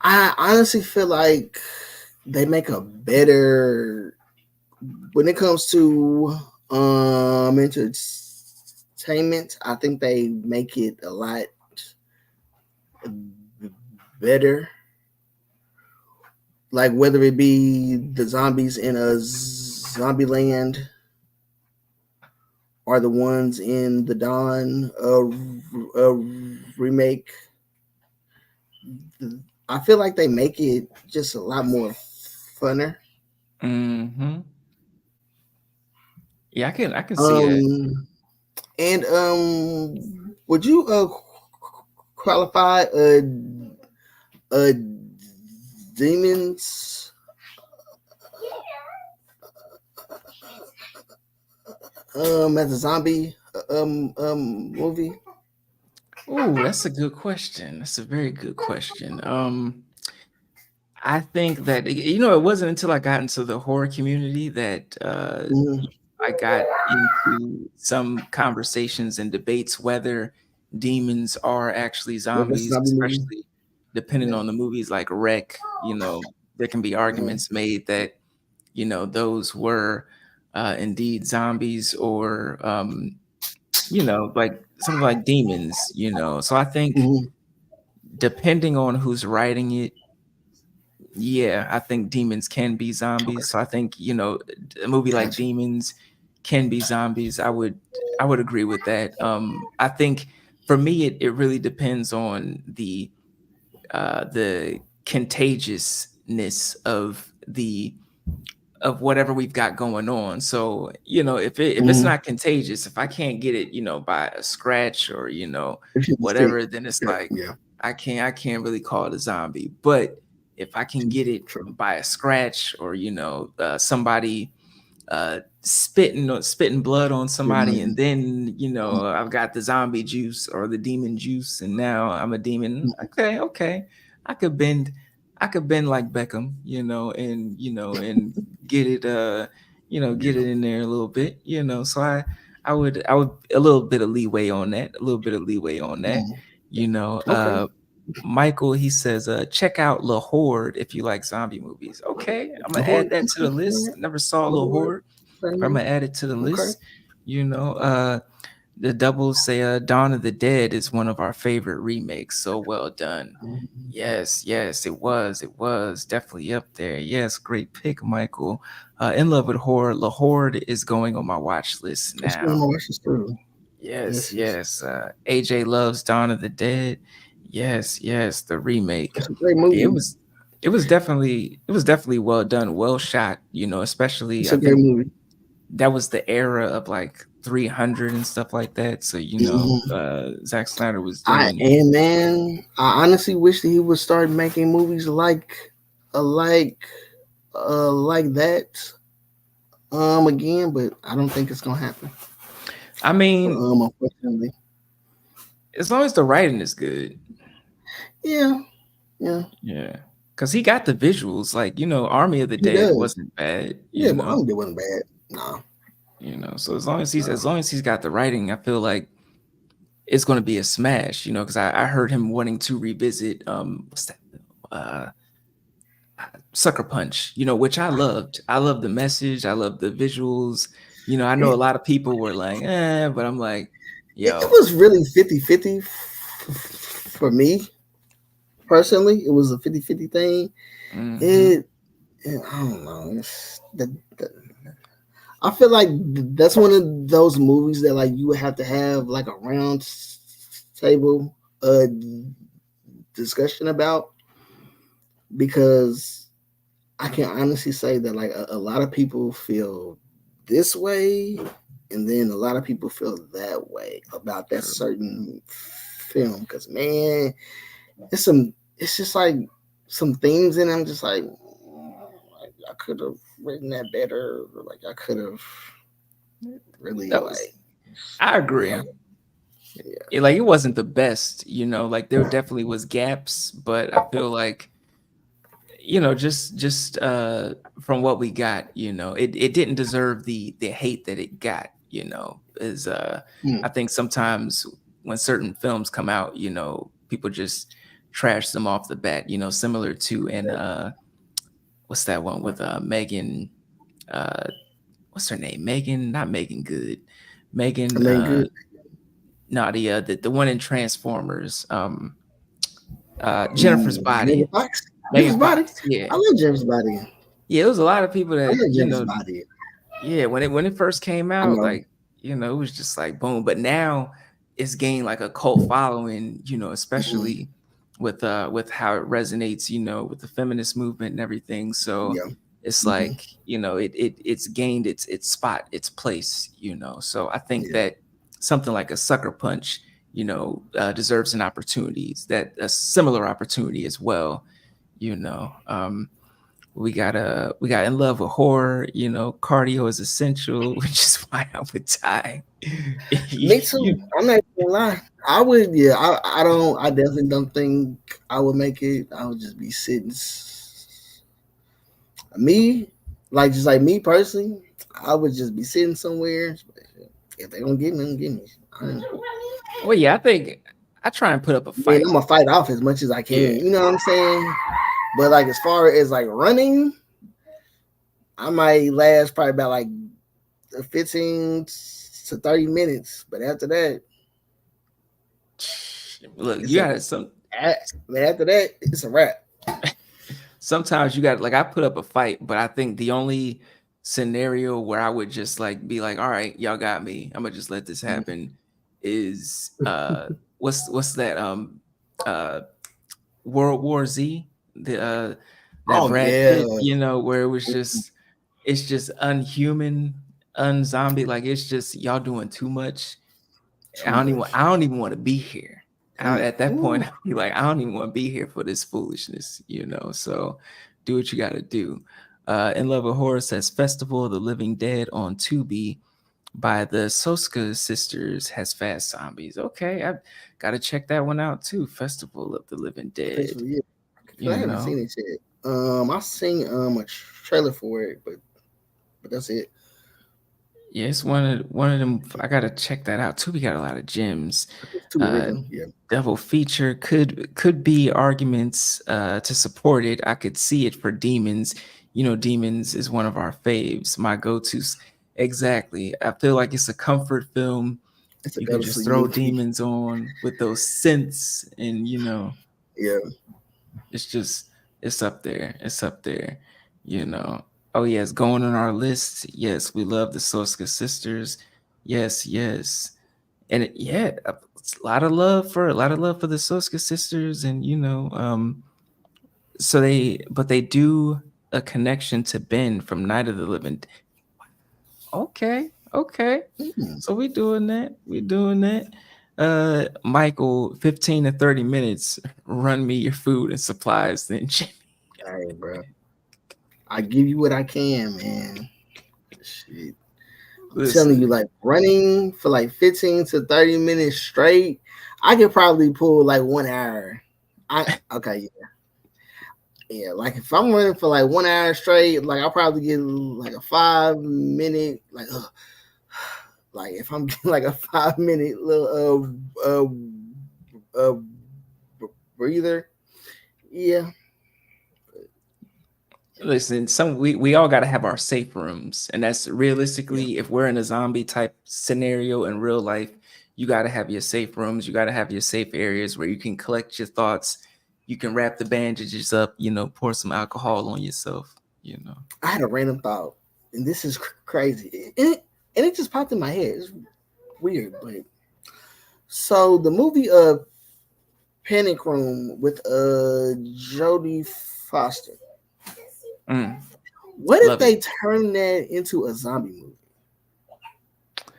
[SPEAKER 2] I honestly feel like they make a better, when it comes to entertainment. I think they make it a lot better. Like, whether it be the zombies in a zombie land, or the ones in the Dawn remake, I feel like they make it just a lot more funner.
[SPEAKER 1] Hmm. Yeah, I can see that.
[SPEAKER 2] Um, and would you qualify a demons as a zombie movie?
[SPEAKER 1] Oh, that's a good question. That's a very good question. I think that it wasn't until I got into the horror community that
[SPEAKER 2] Mm-hmm.
[SPEAKER 1] I got into some conversations and debates whether demons are actually
[SPEAKER 2] The best
[SPEAKER 1] zombies,
[SPEAKER 2] zombie movie.
[SPEAKER 1] especially depending
[SPEAKER 2] Yeah.
[SPEAKER 1] on the movies like Wreck. There can be
[SPEAKER 2] Mm,
[SPEAKER 1] arguments made that those were indeed zombies, or like something like demons. So I think
[SPEAKER 2] mhm,
[SPEAKER 1] depending on who's writing it, yeah, I think demons can be
[SPEAKER 2] okay.
[SPEAKER 1] zombies. So I think, a movie like
[SPEAKER 2] Gotcha.
[SPEAKER 1] Demons can be zombies. I would agree with that. I think for me it really depends on the contagiousness of whatever we've got going on. So, if it's
[SPEAKER 2] Mhm.
[SPEAKER 1] not contagious, if I can't get it, by a scratch or,
[SPEAKER 2] If you sick.
[SPEAKER 1] whatever, then it's
[SPEAKER 2] Yeah.
[SPEAKER 1] like
[SPEAKER 2] Yeah.
[SPEAKER 1] I can't really call it a zombie. But if I can
[SPEAKER 2] True.
[SPEAKER 1] get it
[SPEAKER 2] True.
[SPEAKER 1] by a scratch, or, somebody spitting blood on somebody, and then I've got the zombie juice or the demon juice, and now I'm a demon.
[SPEAKER 2] Mhm.
[SPEAKER 1] Okay, okay, I could bend, I could bend like Beckham, and get it, get
[SPEAKER 2] Yeah.
[SPEAKER 1] it in there a little bit, So I would a little bit of leeway on that, a little bit of leeway on that,
[SPEAKER 2] Mhm.
[SPEAKER 1] you know.
[SPEAKER 2] Okay.
[SPEAKER 1] Michael, he says, check out La Horde if you like zombie movies. Okay, I'm gonna
[SPEAKER 2] Lahore.
[SPEAKER 1] add that to
[SPEAKER 2] Okay.
[SPEAKER 1] the
[SPEAKER 2] All
[SPEAKER 1] list.
[SPEAKER 2] right.
[SPEAKER 1] Never saw La
[SPEAKER 2] Lahore.
[SPEAKER 1] Horde, but I'm
[SPEAKER 2] Family.
[SPEAKER 1] gonna add it to the
[SPEAKER 2] Okay.
[SPEAKER 1] list. You know, the doubles say, Dawn of the Dead is one of our favorite remakes. So well done.
[SPEAKER 2] Mhm.
[SPEAKER 1] Yes, yes, it was definitely up there. Yes, great pick, Michael. In Love with Horror, La Horde is going on my watch list
[SPEAKER 2] It's one of
[SPEAKER 1] now.
[SPEAKER 2] my wishes too.
[SPEAKER 1] Yes,
[SPEAKER 2] Yes. Yes.
[SPEAKER 1] yes. AJ loves Dawn of the Dead. Yes, yes, the remake.
[SPEAKER 2] It's a great
[SPEAKER 1] Yeah, it
[SPEAKER 2] movie.
[SPEAKER 1] was it was definitely well done, well shot, especially
[SPEAKER 2] It's
[SPEAKER 1] I
[SPEAKER 2] a great
[SPEAKER 1] think
[SPEAKER 2] movie.
[SPEAKER 1] that was the era of like 300 and stuff like that. So,
[SPEAKER 2] Mhm.
[SPEAKER 1] Zack Snyder was
[SPEAKER 2] I
[SPEAKER 1] doing
[SPEAKER 2] and man, I honestly wish that he would start making movies uh, like, like that, again. But I don't think it's gonna happen.
[SPEAKER 1] I mean,
[SPEAKER 2] Unfortunately,
[SPEAKER 1] as long as the writing is good.
[SPEAKER 2] yeah, yeah,
[SPEAKER 1] Yeah. Cause he got the visuals, like, Army of the
[SPEAKER 2] he
[SPEAKER 1] Dead
[SPEAKER 2] does.
[SPEAKER 1] wasn't bad,
[SPEAKER 2] Yeah, but I don't think it wasn't bad. Nah,
[SPEAKER 1] So as long as he's got the writing, I feel like it's gonna be a smash, because I heard him wanting to revisit what's that film? Sucker Punch, which I loved. I love the message, I love the visuals. I know a
[SPEAKER 2] it,
[SPEAKER 1] lot of people were like, but I'm like,
[SPEAKER 2] it
[SPEAKER 1] yo,
[SPEAKER 2] was really 50-50 for me personally. It was a 50-50 thing.
[SPEAKER 1] hmm
[SPEAKER 2] It I don't know. The I feel like that's one of those movies that like you would have to have like a round table discussion about, because I can honestly say that like a lot of people feel this way, and then a lot of people feel that way about that
[SPEAKER 1] true.
[SPEAKER 2] certain film. Because man, it's just like some things in them, just like I could have written that better, or like I could have really
[SPEAKER 1] That was I agree.
[SPEAKER 2] like yeah.
[SPEAKER 1] Like it wasn't the best, like there definitely was gaps, but I feel like just from what we got, it didn't deserve the hate that it got, is
[SPEAKER 2] Hmm.
[SPEAKER 1] I think sometimes when certain films come out, people just trash them off the bat, similar to in what's that one with Megan, uh what's her name, Megan, not Megan Good,
[SPEAKER 2] I
[SPEAKER 1] Megan,
[SPEAKER 2] mean, good.
[SPEAKER 1] no, the one in Transformers, Jennifer's
[SPEAKER 2] Megan
[SPEAKER 1] Body,
[SPEAKER 2] Fox,
[SPEAKER 1] Megan
[SPEAKER 2] Jeff's body.
[SPEAKER 1] Fox, yeah.
[SPEAKER 2] I love Jeff's body.
[SPEAKER 1] Yeah, it was a lot of people
[SPEAKER 2] I
[SPEAKER 1] that,
[SPEAKER 2] love Jeff's body.
[SPEAKER 1] yeah, when it first came
[SPEAKER 2] I
[SPEAKER 1] out,
[SPEAKER 2] know.
[SPEAKER 1] like, it was just like boom. But now it's gained like a cult following,
[SPEAKER 2] Mhm.
[SPEAKER 1] especially with how it resonates, with the feminist movement and everything. So
[SPEAKER 2] Yeah.
[SPEAKER 1] it's
[SPEAKER 2] Hmm.
[SPEAKER 1] like, it's gained its spot, its place, So I think
[SPEAKER 2] Yeah.
[SPEAKER 1] that something like a Sucker Punch, deserves an opportunity, that a similar opportunity as well, you know. We got In Love with Horror, cardio is essential, which is why I would die.
[SPEAKER 2] Me too.
[SPEAKER 1] You-
[SPEAKER 2] I'm not gonna lie. I would. Yeah. I don't. I definitely don't think I would make it. I would just be sitting. Me, like just like me personally, I would just be sitting somewhere. If they don't get me, they don't get me.
[SPEAKER 1] Well, yeah, I think I try and put up a
[SPEAKER 2] I mean,
[SPEAKER 1] fight.
[SPEAKER 2] I'm gonna fight off as much as I can.
[SPEAKER 1] Yeah.
[SPEAKER 2] You know what I'm saying? But like as far as like running, I might last probably about like 15 to 30 minutes. But after that,
[SPEAKER 1] Look,
[SPEAKER 2] it's
[SPEAKER 1] you
[SPEAKER 2] a
[SPEAKER 1] got some.
[SPEAKER 2] but after that, it's a wrap.
[SPEAKER 1] Sometimes you got like I put up a fight, but I think the only scenario where I would just like be like, all right, y'all got me. I'm gonna just let this happen is what's that uh World War Z, the that
[SPEAKER 2] Oh
[SPEAKER 1] Brad
[SPEAKER 2] yeah,
[SPEAKER 1] Pitt, where it was just it's just unhuman, unzombie, like it's just y'all doing too much.
[SPEAKER 2] too much.
[SPEAKER 1] I don't even want to be here. At that point,
[SPEAKER 2] Ooh,
[SPEAKER 1] I'd be like, I don't even want to be here for this foolishness. So do what you got to do. In Love with Horror says Festival of the Living Dead on Tubi by the Soska sisters has fast zombies. Okay, I got to check that one out too. Festival of the Living Dead.
[SPEAKER 2] officially, yeah. 'Cause I
[SPEAKER 1] You
[SPEAKER 2] haven't
[SPEAKER 1] know,
[SPEAKER 2] seen it yet. I seen a trailer for it, but that's it.
[SPEAKER 1] yeah, it's one of them. I got to check that out too. We got a lot of gems.
[SPEAKER 2] It's too
[SPEAKER 1] Uh,
[SPEAKER 2] original. Yeah,
[SPEAKER 1] Devil feature could be arguments to support it. I could see it for Demons. Demons is one of our faves, my go-tos. Exactly. I feel like it's a comfort film.
[SPEAKER 2] it's a
[SPEAKER 1] You
[SPEAKER 2] go
[SPEAKER 1] can
[SPEAKER 2] to
[SPEAKER 1] just
[SPEAKER 2] sleep
[SPEAKER 1] throw
[SPEAKER 2] movie.
[SPEAKER 1] Demons on with those synths, and
[SPEAKER 2] Yeah,
[SPEAKER 1] it's just it's up there. It's up there. You know. Oh yes, going on our list. Yes, we love the Soska sisters. Yes, yes. And yeah, a lot of love for the Soska sisters, and so they do a connection to Ben from Night of the Living. Okay, okay.
[SPEAKER 2] mm,
[SPEAKER 1] So we doing that. We doing that. Michael, 15 to 30 minutes. Run me your food and supplies, then Jimmy.
[SPEAKER 2] hey, bro. I give you what I can, man. Shit. I'm telling you,
[SPEAKER 1] Listen,
[SPEAKER 2] like running for like 15 to 30 minutes straight, I could probably pull like 1 hour. I okay, yeah. Like if I'm running for like 1 hour straight, like I'll probably get like a 5 minute, like if I'm getting like a 5 minute little breather. Yeah,
[SPEAKER 1] listen, we all got to have our safe rooms, and that's
[SPEAKER 2] yeah.
[SPEAKER 1] realistically, if we're in a zombie type scenario in real life, you got to have your safe rooms. You got to have your safe areas where you can collect your thoughts. You can wrap the bandages up. Pour some alcohol on yourself. You know.
[SPEAKER 2] I had a random thought, and this is crazy, and it just popped in my head. It's weird, but so the movie Panic Room with Jodie Foster.
[SPEAKER 1] Mm,
[SPEAKER 2] What if
[SPEAKER 1] love it.
[SPEAKER 2] they turn that into a zombie movie?
[SPEAKER 1] I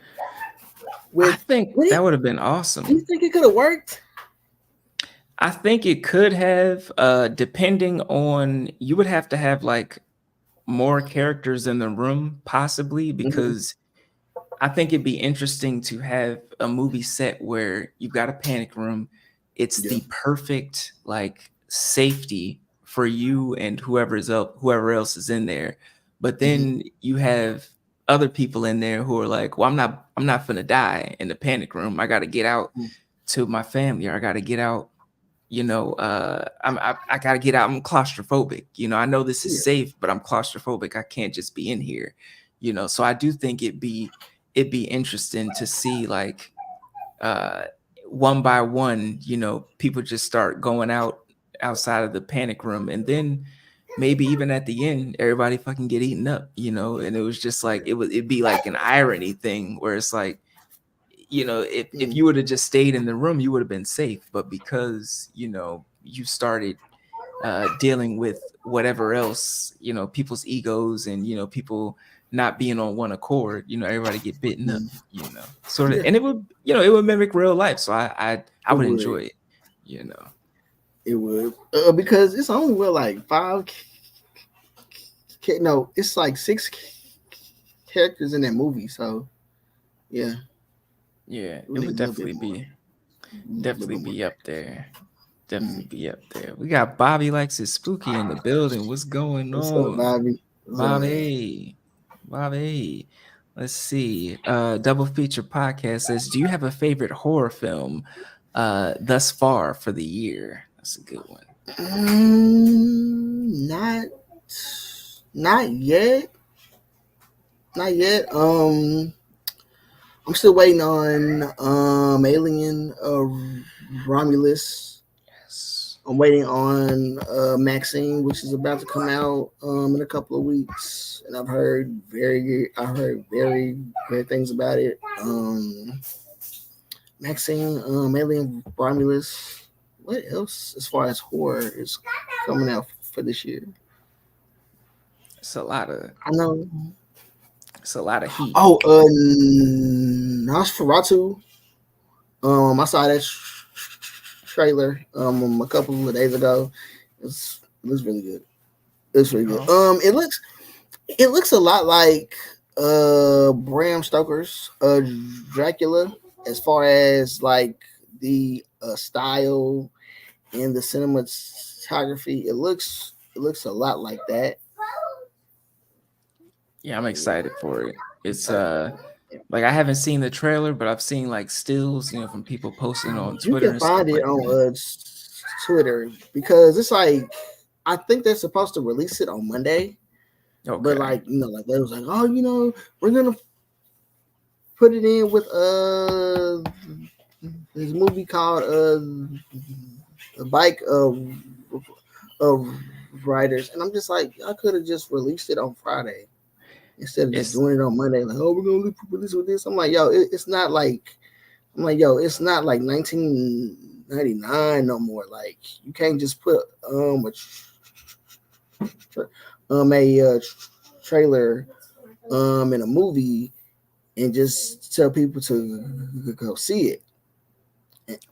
[SPEAKER 2] With
[SPEAKER 1] think
[SPEAKER 2] would it?
[SPEAKER 1] that would have been
[SPEAKER 2] Do you
[SPEAKER 1] awesome.
[SPEAKER 2] think it could have worked?
[SPEAKER 1] I think it could have, depending on you would have to have like more characters in the room, possibly,
[SPEAKER 2] Mm-hmm.
[SPEAKER 1] because I think it'd be interesting to have a movie set where you've got a panic room. It's
[SPEAKER 2] Yeah.
[SPEAKER 1] the perfect like safety for you and whoever else is in there. But
[SPEAKER 2] Mm-hmm.
[SPEAKER 1] then you have other people in there who are like, well, I'm not gonna die in the panic room. I gotta get out to my family, or I gotta get out. I gotta get out. I'm claustrophobic. I know this is
[SPEAKER 2] Yeah.
[SPEAKER 1] safe, but I'm claustrophobic. I can't just be in here. So I do think it'd be interesting to see like uh one by one, people just start going outside of the panic room, and then maybe even at the end everybody fucking get eaten up, and it was just like it'd be like an irony thing where it's like, if
[SPEAKER 2] Mm-hmm.
[SPEAKER 1] you would have just stayed in the room, you would have been safe. But because you started dealing with whatever else, people's egos, and people not being on one accord, everybody get bitten up, sort of,
[SPEAKER 2] Yeah.
[SPEAKER 1] and it would mimic real life. So I
[SPEAKER 2] It
[SPEAKER 1] would
[SPEAKER 2] would.
[SPEAKER 1] enjoy it.
[SPEAKER 2] It would. Because it's only what like five. No, it's like six characters in that movie. So yeah,
[SPEAKER 1] Yeah,
[SPEAKER 2] we
[SPEAKER 1] it
[SPEAKER 2] need
[SPEAKER 1] would
[SPEAKER 2] a little bit more. A little
[SPEAKER 1] definitely
[SPEAKER 2] bit more
[SPEAKER 1] be up there. Definitely
[SPEAKER 2] characters.
[SPEAKER 1] be up there. We got Bobby likes his spooky in the building. What's going
[SPEAKER 2] What's up,
[SPEAKER 1] on?
[SPEAKER 2] Bobby? What's up, man?
[SPEAKER 1] Bobby. Bobby. Let's see. Double Feature Podcast says, "Do you have a favorite horror film thus far for the year?" That's a good one.
[SPEAKER 2] Not, not yet, not yet. I'm still waiting on Alien Romulus.
[SPEAKER 1] Yes.
[SPEAKER 2] I'm waiting on Maxine, which is about to come out in a couple of weeks, and I heard very great things about it. Maxine, Alien Romulus. What else as far as horror is coming out for this year?
[SPEAKER 1] It's a lot of
[SPEAKER 2] I know.
[SPEAKER 1] it's a lot of heat.
[SPEAKER 2] Oh, Nosferatu. I saw that trailer a couple of days ago. It looks really good. It's really good.
[SPEAKER 1] Oh,
[SPEAKER 2] It looks a lot like Bram Stoker's Dracula as far as like the style and the cinematography. It looks a lot like that.
[SPEAKER 1] yeah, I'm excited for it. It's like I haven't seen the trailer, but I've seen like stills, from people posting on
[SPEAKER 2] You
[SPEAKER 1] Twitter
[SPEAKER 2] can
[SPEAKER 1] and stuff
[SPEAKER 2] find it
[SPEAKER 1] like that.
[SPEAKER 2] on Twitter because it's like I think they're supposed to release it on Monday, but
[SPEAKER 1] Okay.
[SPEAKER 2] like like they was like, oh, we're gonna put it in with this movie called a bike of riders, and I'm just like, I could have just released it on Friday instead of just
[SPEAKER 1] It's
[SPEAKER 2] doing it on Monday. Like, oh, we're gonna release with this. I'm like, yo, it's not like I'm like, yo, it's not like 1999 no more. Like, you can't just put a trailer in a movie and just tell people to go see it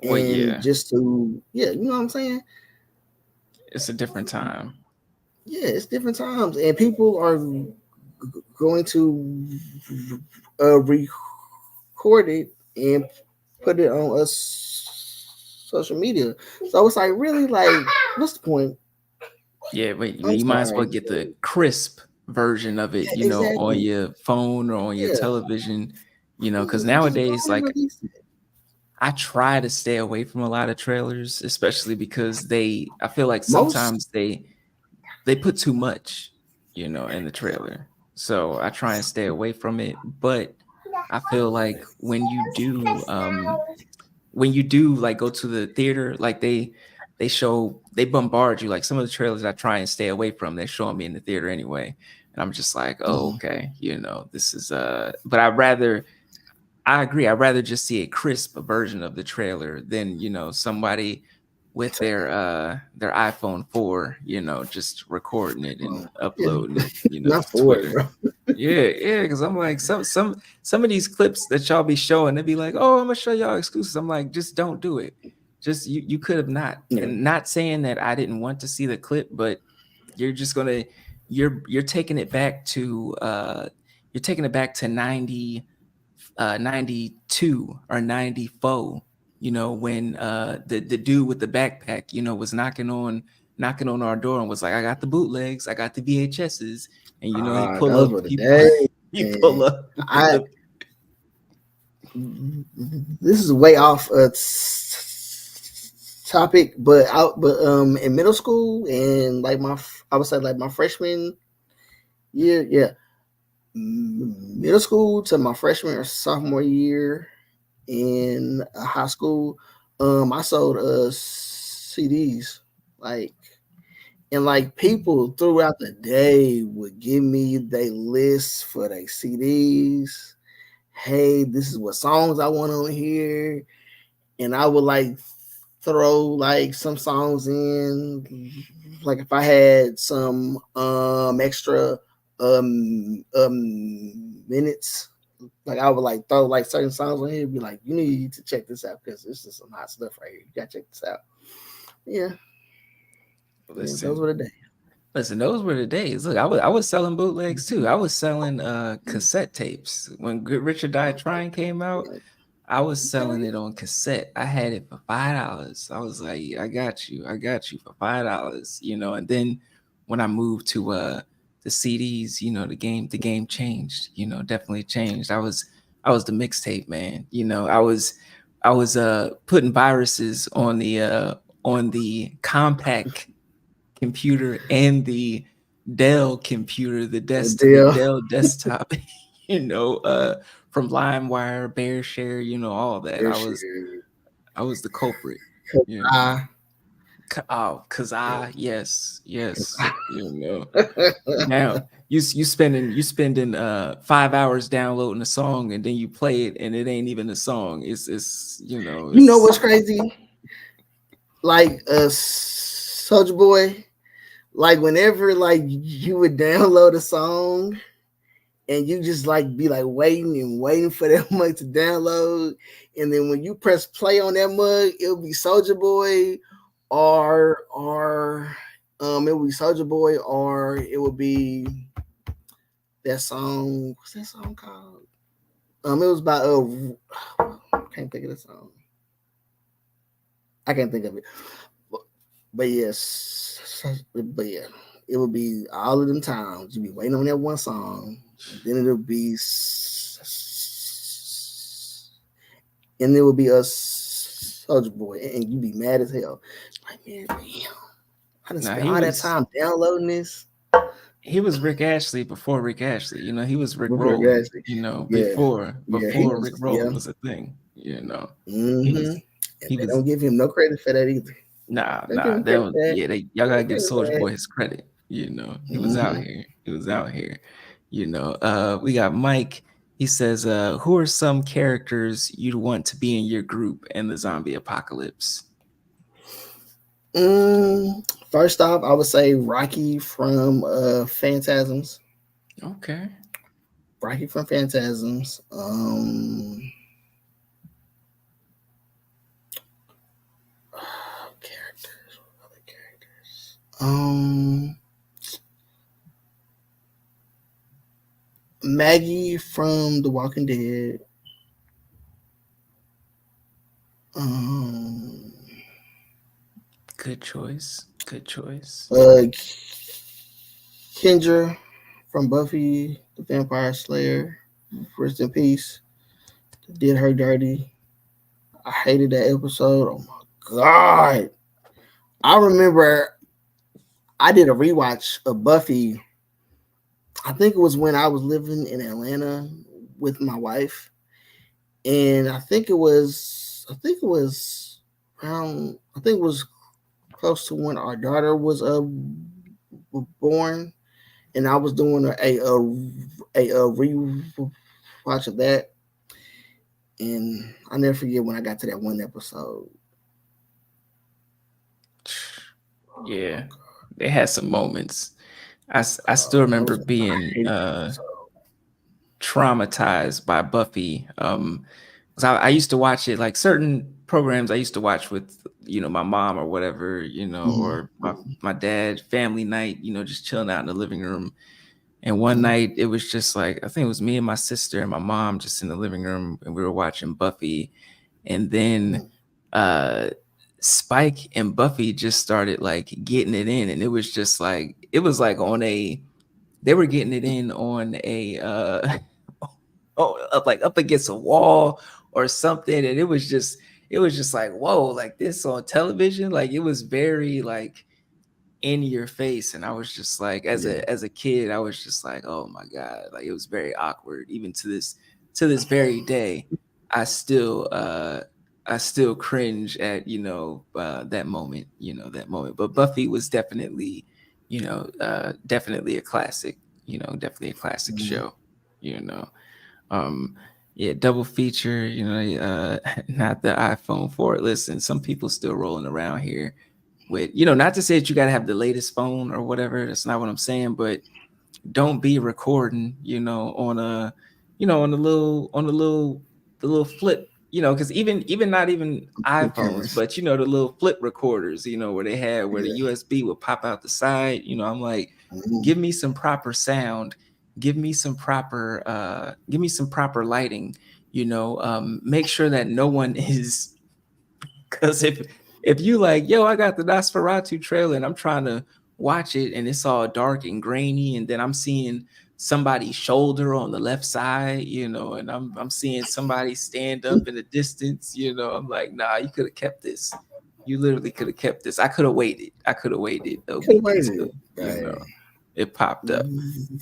[SPEAKER 1] well,
[SPEAKER 2] and
[SPEAKER 1] yeah,
[SPEAKER 2] just to you know what I'm saying?
[SPEAKER 1] it's a different time.
[SPEAKER 2] Yeah, it's different times and people are going to record it and put it on us social media. So it's like really like what's the point?
[SPEAKER 1] Yeah, wait,
[SPEAKER 2] I'm
[SPEAKER 1] you might as well
[SPEAKER 2] sorry.
[SPEAKER 1] get the crisp version of it, on
[SPEAKER 2] Exactly.
[SPEAKER 1] your phone or on your
[SPEAKER 2] Yeah.
[SPEAKER 1] television, because
[SPEAKER 2] Just go
[SPEAKER 1] nowadays,
[SPEAKER 2] on and
[SPEAKER 1] like,
[SPEAKER 2] release it.
[SPEAKER 1] I try to stay away from a lot of trailers, especially because I feel like
[SPEAKER 2] Most
[SPEAKER 1] sometimes they put too much, in the trailer. So I try and stay away from it. But I feel like when you do like go to the theater, like they bombard you. Like some of the trailers I try and stay away from, they're showing me in the theater anyway. And I'm just like, oh,
[SPEAKER 2] mhm.
[SPEAKER 1] okay, this is but I agree. I'd rather just see a crisp version of the trailer than, somebody with their iPhone 4, just recording it and
[SPEAKER 2] Yeah,
[SPEAKER 1] uploading it,
[SPEAKER 2] not
[SPEAKER 1] to
[SPEAKER 2] for it,
[SPEAKER 1] Twitter.
[SPEAKER 2] bro.
[SPEAKER 1] Yeah, yeah, because I'm like some of these clips that y'all be showing, they be like, "Oh, I'm gonna show y'all exclusives." I'm like, just don't do it. Just you could have not.
[SPEAKER 2] Yeah.
[SPEAKER 1] And not saying that I didn't want to see the clip, but you're just gonna you're taking it back to 90 92 or 94, when the dude with the backpack, was knocking on our door and was like, I got the bootlegs, I got the VHSs, and he
[SPEAKER 2] Ah,
[SPEAKER 1] pull
[SPEAKER 2] those
[SPEAKER 1] up
[SPEAKER 2] were the
[SPEAKER 1] he
[SPEAKER 2] days.
[SPEAKER 1] he pull
[SPEAKER 2] Man.
[SPEAKER 1] up with
[SPEAKER 2] I
[SPEAKER 1] the
[SPEAKER 2] this is way off topic, but in middle school and like I would say like my freshman year, yeah, middle school to my freshman or sophomore year in high school, I sold CDs like and like people throughout the day would give me their lists for their CDs. Hey, this is what songs I want on here, and I would like throw like some songs in, like if I had some extra minutes, like I would like throw like certain songs on here and be like, you need to check this out because this is some hot stuff right here. You gotta check this out. Yeah, yeah, those
[SPEAKER 1] listen.
[SPEAKER 2] were the days.
[SPEAKER 1] Listen, those were the days. Look, I was selling bootlegs too. I was selling cassette tapes. When Good Richard Died Trying came out, I was selling it on cassette. I had it for $5. I was like, I got you for $5, And then when I moved to the CDs, the game changed, definitely changed. I was the mixtape man. I was putting viruses on the compact computer and the Dell computer, the
[SPEAKER 2] Deal.
[SPEAKER 1] Dell desktop, you know, uh from LimeWire, BearShare, all that.
[SPEAKER 2] For
[SPEAKER 1] I was the culprit, you know.
[SPEAKER 2] sure.
[SPEAKER 1] Oh, cause yes, yes,
[SPEAKER 2] I,
[SPEAKER 1] Now you spending 5 hours downloading a song and then you play it and it ain't even a song.
[SPEAKER 2] you know what's crazy? Like Soldier Boy. Like whenever like you would download a song and you just like be like waiting and waiting for that mug to download, and then when you press play on that mug, it'll be Soldier Boy, or it will be Soldier Boy, or it will be that song. What's that song called? It was by I can't think of the song. I can't think of it. But yes, but yeah, it would be all of them times you be waiting on that one song, and then it'll be, and it will be a Soldier Boy, and you be mad as hell. Like man, damn, I done
[SPEAKER 1] Now
[SPEAKER 2] spent
[SPEAKER 1] he
[SPEAKER 2] all that
[SPEAKER 1] was
[SPEAKER 2] time downloading this.
[SPEAKER 1] he was Rick Ashley before Rick Ashley. He was Rick
[SPEAKER 2] With Rick
[SPEAKER 1] Roll,
[SPEAKER 2] Astley. Yeah,
[SPEAKER 1] before
[SPEAKER 2] yeah, he
[SPEAKER 1] Rick
[SPEAKER 2] was.
[SPEAKER 1] Roll
[SPEAKER 2] Yeah,
[SPEAKER 1] was a thing. He
[SPEAKER 2] mm-hmm.
[SPEAKER 1] was
[SPEAKER 2] And
[SPEAKER 1] he
[SPEAKER 2] they
[SPEAKER 1] was
[SPEAKER 2] don't give him no credit for that either.
[SPEAKER 1] Nah,
[SPEAKER 2] Don't give him
[SPEAKER 1] they
[SPEAKER 2] credit
[SPEAKER 1] don't.
[SPEAKER 2] for that.
[SPEAKER 1] Yeah, y'all gotta
[SPEAKER 2] No
[SPEAKER 1] give
[SPEAKER 2] credit for
[SPEAKER 1] Soldier
[SPEAKER 2] that.
[SPEAKER 1] Boy his credit. He was out
[SPEAKER 2] Mm-hmm.
[SPEAKER 1] here. He was out here. We got Mike. He says, "Who are some characters you'd want to be in your group in the zombie apocalypse?"
[SPEAKER 2] First off, I would say Rocky from Phantasms.
[SPEAKER 1] Okay,
[SPEAKER 2] Rocky from Phantasms. Characters. What other characters? Maggie from The Walking Dead. Um,
[SPEAKER 1] good choice. Good choice.
[SPEAKER 2] uh, Kendra from Buffy the Vampire Slayer. Rest in peace. Did her dirty. I hated that episode. Oh my god! I remember I did a rewatch of Buffy. I think it was when I was living in Atlanta with my wife, and I think it was close to when our daughter was born, and I was doing a rewatch of that, and I never forget when I got to that one episode.
[SPEAKER 1] Yeah, they had some moments. I still
[SPEAKER 2] God,
[SPEAKER 1] remember
[SPEAKER 2] I
[SPEAKER 1] being
[SPEAKER 2] hated that episode.
[SPEAKER 1] traumatized by Buffy. 'Cause I used to watch it like certain programs I used to watch with my mom or whatever,
[SPEAKER 2] Mm-hmm.
[SPEAKER 1] or my dad, family night, just chilling out in the living room. And one
[SPEAKER 2] Mm-hmm.
[SPEAKER 1] night it was just like I think it was me and my sister and my mom just in the living room and we were watching Buffy. And then uh Spike and Buffy just started like getting it in, and it was like on a they were getting it in on a up against a wall or something, and it was just like whoa, like this on television, like it was very like in your face, and I was just like
[SPEAKER 2] Yeah.
[SPEAKER 1] as a kid I was just like oh my god, like it was very awkward. Even to this very day I still cringe at that moment. But Buffy was definitely a classic, definitely a classic
[SPEAKER 2] Mm-hmm.
[SPEAKER 1] show, you know um yeah, double feature, not the iPhone for it. Listen, some people still rolling around here with, not to say that you got to have the latest phone or whatever. That's not what I'm saying, but don't be recording, on the little flip, because even not even
[SPEAKER 2] Flip
[SPEAKER 1] iPhones,
[SPEAKER 2] cameras.
[SPEAKER 1] but the little flip recorders, where they had where the
[SPEAKER 2] Yeah.
[SPEAKER 1] USB would pop out the side. I'm like,
[SPEAKER 2] Mm-hmm.
[SPEAKER 1] give me some proper sound, give me some proper lighting, make sure that no one is, because if you like, yo, I got the Nosferatu trailer and I'm trying to watch it and it's all dark and grainy, and then I'm seeing somebody's shoulder on the left side, and I'm seeing somebody stand up in the distance, I'm like, nah, you could have kept this. You literally could have kept this. I could have waited. I could have waited a
[SPEAKER 2] Could have
[SPEAKER 1] week
[SPEAKER 2] waited.
[SPEAKER 1] until,
[SPEAKER 2] Right.
[SPEAKER 1] it popped up.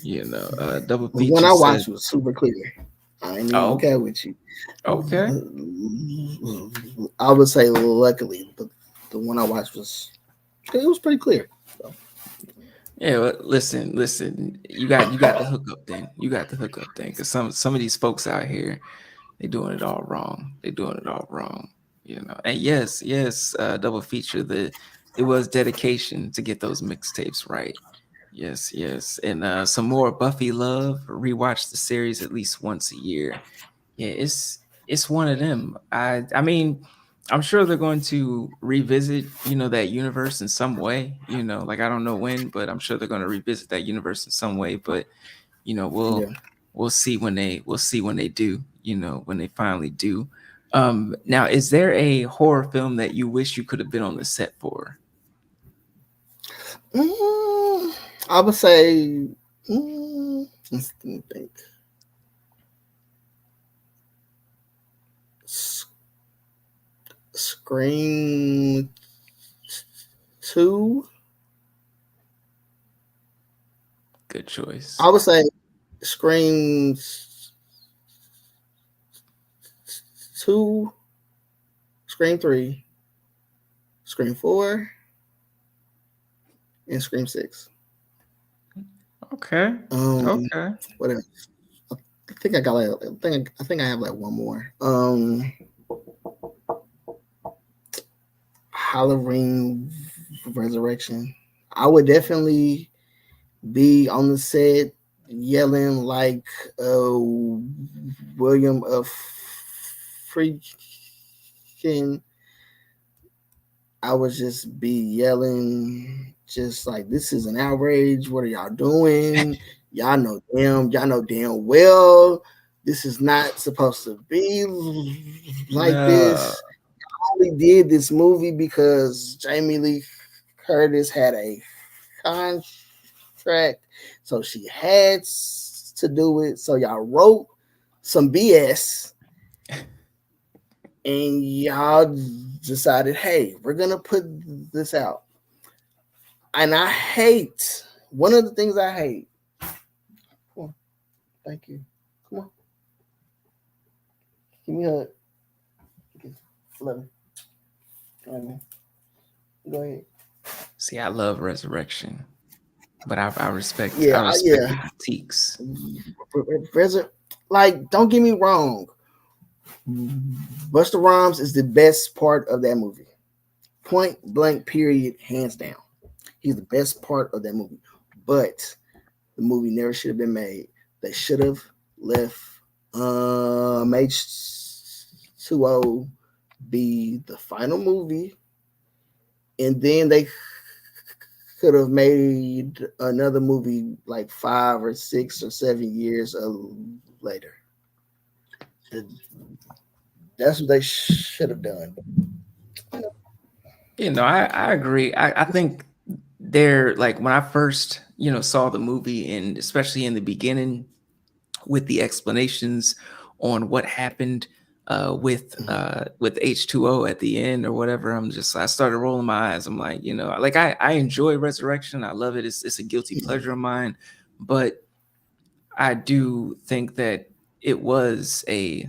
[SPEAKER 2] The
[SPEAKER 1] Double
[SPEAKER 2] one
[SPEAKER 1] feature
[SPEAKER 2] I
[SPEAKER 1] said,
[SPEAKER 2] watched was super clear. I ain't even gonna
[SPEAKER 1] oh,
[SPEAKER 2] care with you.
[SPEAKER 1] okay.
[SPEAKER 2] I would say luckily, but the one I watched was pretty clear. So,
[SPEAKER 1] Yeah, well, listen. You got the hookup then. You got the hookup then, because some of these folks out here, they doing it all wrong. They doing it all wrong. And yes, double feature. It was dedication to get those mixtapes right. Yes, and some more Buffy love. Rewatch the series at least once a year. Yeah, it's one of them. I mean, I'm sure they're going to revisit, that universe in some way. Like I don't know when, but I'm sure they're going to revisit that universe in some way. But you know,
[SPEAKER 2] yeah.
[SPEAKER 1] we'll see when they do. When they finally do. Now, is there a horror film that you wish you could have been on the set for?
[SPEAKER 2] Mm, I would say, let me think. S- Scream 2.
[SPEAKER 1] Good choice.
[SPEAKER 2] I would say Scream 2, Scream 3, Scream 4, and Scream 6.
[SPEAKER 1] Okay.
[SPEAKER 2] Um,
[SPEAKER 1] Okay.
[SPEAKER 2] what else? I think I got like I think I have like one more. Halloween Resurrection. I would definitely be on the set yelling like uh William of freaking. I would just be yelling, just like, this is an outrage. What are y'all doing? Y'all know damn well this is not supposed to be like
[SPEAKER 1] No.
[SPEAKER 2] this. Only did this movie because Jamie Lee Curtis had a contract, so she had to do it. So y'all wrote some BS and y'all decided, hey, we're gonna put this out. And I hate one of the things I hate. Come on, thank you. Come on, give me a hug. Love me. Go ahead.
[SPEAKER 1] See, I love Resurrection, but I respect
[SPEAKER 2] Yeah,
[SPEAKER 1] I respect the
[SPEAKER 2] yeah.
[SPEAKER 1] critiques.
[SPEAKER 2] Like, don't get me wrong. Buster Rhymes is the best part of that movie. Point blank, period, hands down. He's the best part of that movie. But the movie never should have been made. They should have left H2O be the final movie, and then they could have made another movie like 5 or 6 or 7 years later. That's what they should have done.
[SPEAKER 1] I agree. I think they're like when I first, saw the movie, and especially in the beginning with the explanations on what happened with H2O at the end or whatever. I started rolling my eyes. I'm like, like I enjoy Resurrection. I love it. It's a guilty pleasure of mine, but I do think that it was a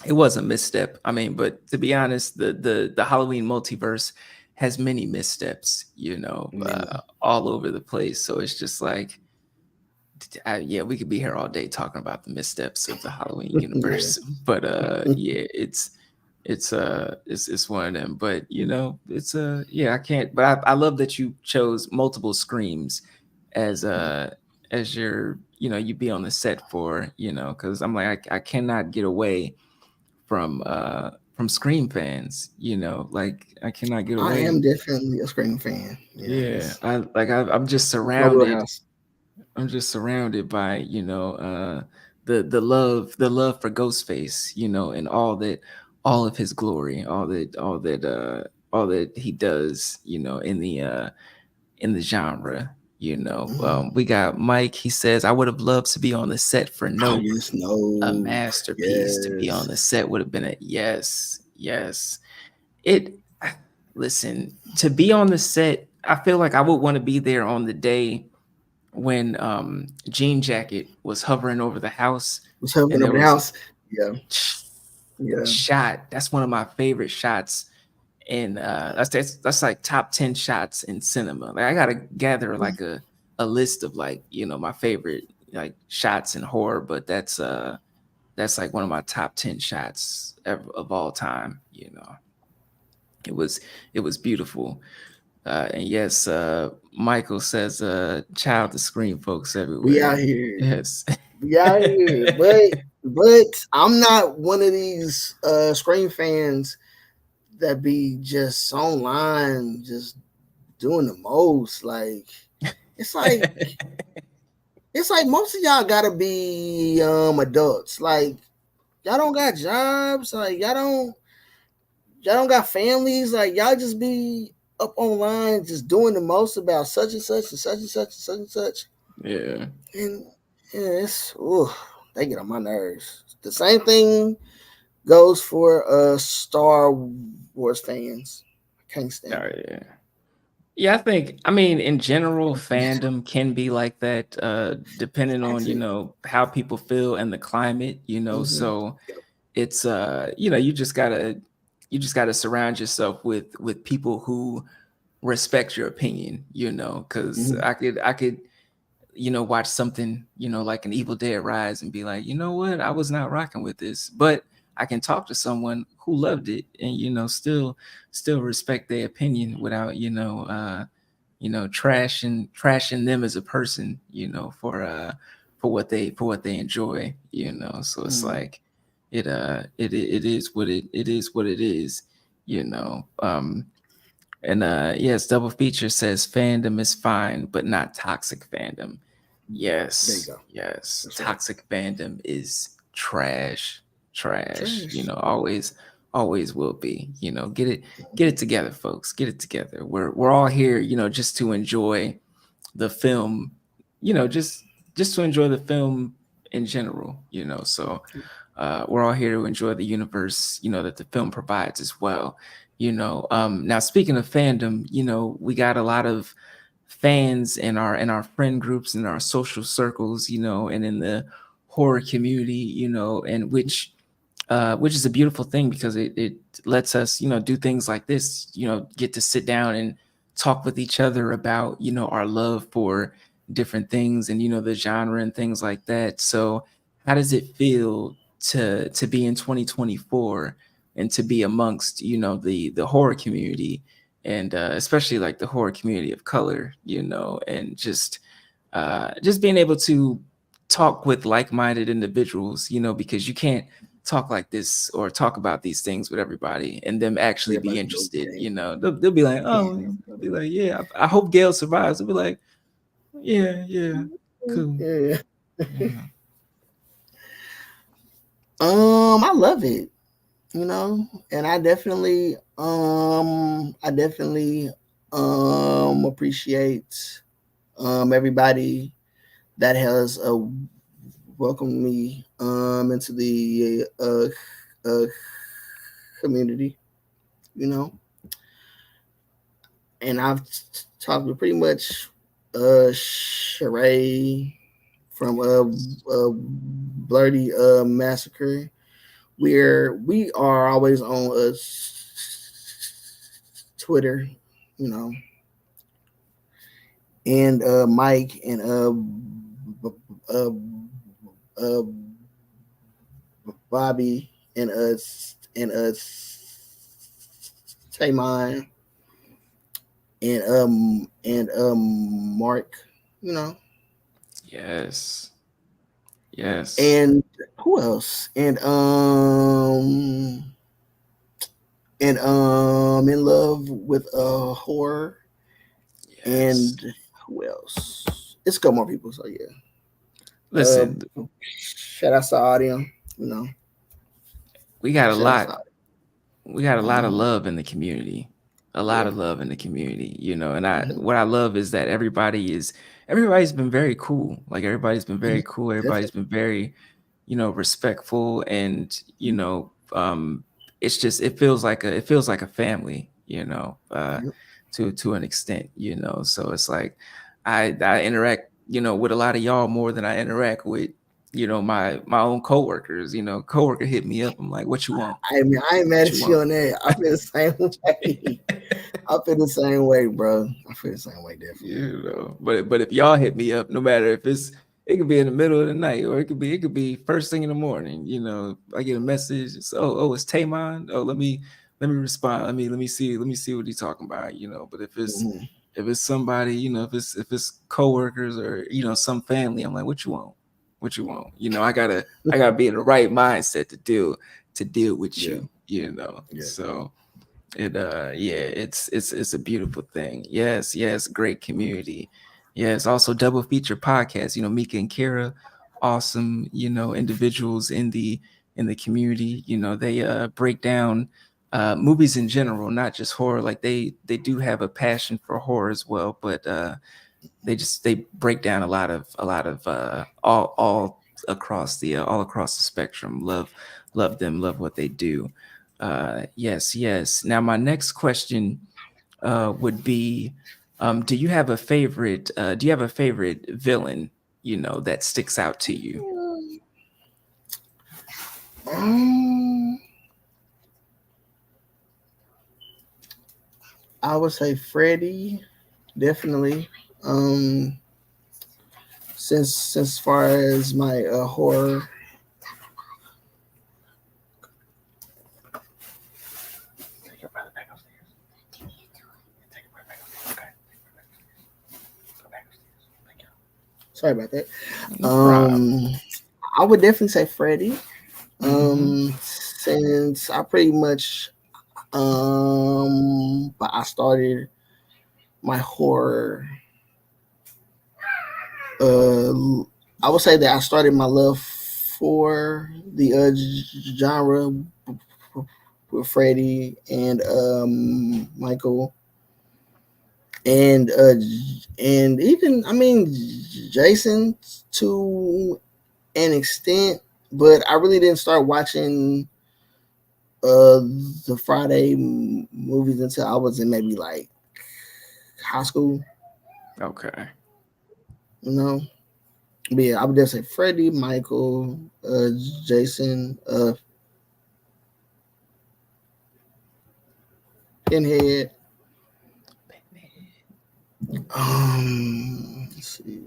[SPEAKER 1] it was a misstep. I mean, but to be honest, the Halloween multiverse has many missteps,
[SPEAKER 2] Yeah.
[SPEAKER 1] all over the place. So it's just like, yeah, we could be here all day talking about the missteps of the Halloween
[SPEAKER 2] Yeah.
[SPEAKER 1] universe. But yeah, it's one of them. But it's yeah, I can't. But I love that you chose multiple screams as your you be on the set for, because I'm like, I cannot get away from Scream fans, like I cannot get
[SPEAKER 2] I
[SPEAKER 1] away.
[SPEAKER 2] am definitely a Scream fan. Yeah,
[SPEAKER 1] Yeah,
[SPEAKER 2] it's
[SPEAKER 1] I'm just
[SPEAKER 2] my
[SPEAKER 1] surrounded.
[SPEAKER 2] wheelhouse.
[SPEAKER 1] I'm just surrounded by, the love for Ghostface, and all of his glory, all that he does, in the genre.
[SPEAKER 2] Mhm.
[SPEAKER 1] We got Mike. He says, "I would have loved to be on the set for
[SPEAKER 2] Oh
[SPEAKER 1] Nope.
[SPEAKER 2] yes,
[SPEAKER 1] A
[SPEAKER 2] no,
[SPEAKER 1] masterpiece to be on the
[SPEAKER 2] yes.
[SPEAKER 1] set would have been a yes, yes." It listen, to be on the set, I feel like I would want to be there on the day when Jean Jacket was hovering over the house
[SPEAKER 2] What's
[SPEAKER 1] and
[SPEAKER 2] happening
[SPEAKER 1] there
[SPEAKER 2] over the
[SPEAKER 1] was
[SPEAKER 2] house? Yeah,
[SPEAKER 1] that
[SPEAKER 2] yeah.
[SPEAKER 1] shot. That's one of my favorite shots. And that's like top 10 shots in cinema. Like I gotta gather like a list of like, my favorite like shots in horror, but that's like one of my top 10 shots ever, of all time. It was it was beautiful. And yes, Michael says, child to scream folks
[SPEAKER 2] We out
[SPEAKER 1] everywhere.
[SPEAKER 2] here.
[SPEAKER 1] Yes.
[SPEAKER 2] We out here. But I'm not one of these Scream fans that be just online just doing the most. Like it's like it's like most of y'all gotta be adults. Like y'all don't got jobs. Like y'all don't got families. Like y'all just be up online just doing the most about such and such and such and such and such and such.
[SPEAKER 1] Yeah.
[SPEAKER 2] And yeah, they get on my nerves. The same thing goes for Star Wars fans. I can't stand
[SPEAKER 1] Oh
[SPEAKER 2] them.
[SPEAKER 1] yeah. Yeah, I mean, in general, fandom can be like that, depending on,
[SPEAKER 2] Toxic.
[SPEAKER 1] how people feel and the climate,
[SPEAKER 2] Mm-hmm.
[SPEAKER 1] so it's you just gotta surround yourself with people who respect your opinion, because
[SPEAKER 2] Mm-hmm.
[SPEAKER 1] I could watch something, like an Evil Dead Rise and be like, you know what, I was not rocking with this, but I can talk to someone who loved it and still respect their opinion without trashing them as a person, for what they enjoy, so it's
[SPEAKER 2] Mm-hmm.
[SPEAKER 1] like it is what it is, you know. And yes, Double Feature says fandom is fine, but not toxic fandom.
[SPEAKER 2] There you
[SPEAKER 1] Yes,
[SPEAKER 2] go.
[SPEAKER 1] yes.
[SPEAKER 2] That's right.
[SPEAKER 1] Toxic fandom is trash. Trash.
[SPEAKER 2] Trash.
[SPEAKER 1] Always will be. Get it together, folks. Get it together. We're all here, just to enjoy the film, just to enjoy the film in general, so we're all here to enjoy the universe, that the film provides as well. Now speaking of fandom, we got a lot of fans in our friend groups, in our social circles, and in the horror community, and which is a beautiful thing because it lets us, do things like this, get to sit down and talk with each other about, our love for different things and, the genre and things like that. So how does it feel to be in 2024 and to be amongst, the horror community and especially like the horror community of color, and just being able to talk with like-minded individuals, because you can't talk like this or talk about these things with everybody and them actually be
[SPEAKER 2] Everybody be
[SPEAKER 1] interested.
[SPEAKER 2] okay.
[SPEAKER 1] They'll be like,
[SPEAKER 2] Yeah.
[SPEAKER 1] oh, they'll be like, yeah, I hope Gail survives. They'll be like, yeah, yeah, cool.
[SPEAKER 2] Yeah.
[SPEAKER 1] Yeah.
[SPEAKER 2] I love it, and I definitely appreciate everybody that has welcomed me into the community, you know, and I've talked to pretty much Sheree from Blurdy Massacre, where we are always on Twitter, you know, and Mike and uh, uh, Bobby and Taymon and Mark, you know,
[SPEAKER 1] Yes. Yes.
[SPEAKER 2] and who else? And in love with horror,
[SPEAKER 1] Yes.
[SPEAKER 2] and who else? It's a couple more people, so yeah.
[SPEAKER 1] Listen,
[SPEAKER 2] Shout out to audio, you know.
[SPEAKER 1] we got a
[SPEAKER 2] Shout out
[SPEAKER 1] lot.
[SPEAKER 2] to
[SPEAKER 1] We got a lot of
[SPEAKER 2] audio.
[SPEAKER 1] love in the community. a lot
[SPEAKER 2] Yeah.
[SPEAKER 1] of love in the community, you know. And I
[SPEAKER 2] Hmm.
[SPEAKER 1] what I love is that everybody's been very cool. Like everybody's been
[SPEAKER 2] Hmm.
[SPEAKER 1] very cool. Everybody's
[SPEAKER 2] Definitely.
[SPEAKER 1] been very, respectful, and it's just it feels like a family,
[SPEAKER 2] Yep.
[SPEAKER 1] to an extent, So it's like I interact, with a lot of y'all more than I interact with, my own coworkers. Coworker hit me up. I'm like, what you want?
[SPEAKER 2] I mean, I ain't mad
[SPEAKER 1] What you
[SPEAKER 2] at you
[SPEAKER 1] want?
[SPEAKER 2] on that. I feel the same way. I feel the same way, bro. I feel the same way, definitely.
[SPEAKER 1] But if y'all hit me up, no matter if it could be in the middle of the night, or it could be first thing in the morning. I get a message. It's, it's Taymon. Oh, let me respond. Let me see what he's talking about. But
[SPEAKER 2] Hmm.
[SPEAKER 1] if it's somebody, if it's coworkers, or some family, I'm like, what you want? What you want? I gotta be in the right mindset to deal with
[SPEAKER 2] Yeah.
[SPEAKER 1] you.
[SPEAKER 2] Yeah.
[SPEAKER 1] So yeah, it's a beautiful thing. Yes, yes, great community. Yes, also double feature podcast. Mika and Kara, awesome, individuals in the community. They break down movies in general, not just horror. Like they do have a passion for horror as well, but they break down a lot of all across the spectrum. Love them, love what they do. Yes, yes. Now my next question would be, do you have a favorite villain, that sticks out to you?
[SPEAKER 2] Um, I would say Freddy, definitely. Um, since far as my horror, sorry about that.
[SPEAKER 1] No problem.
[SPEAKER 2] Um, I would definitely say Freddy.
[SPEAKER 1] Mm-hmm.
[SPEAKER 2] Since I pretty much but I started my horror. Uh, I would say that I started my love for the genre with Freddie and Michael and even I mean Jason to an extent, but I really didn't start watching uh the Friday movies until I was in maybe like high school,
[SPEAKER 1] Okay.
[SPEAKER 2] you know. But yeah, I would just say Freddie, Michael, Jason, Pinhead. Let's see,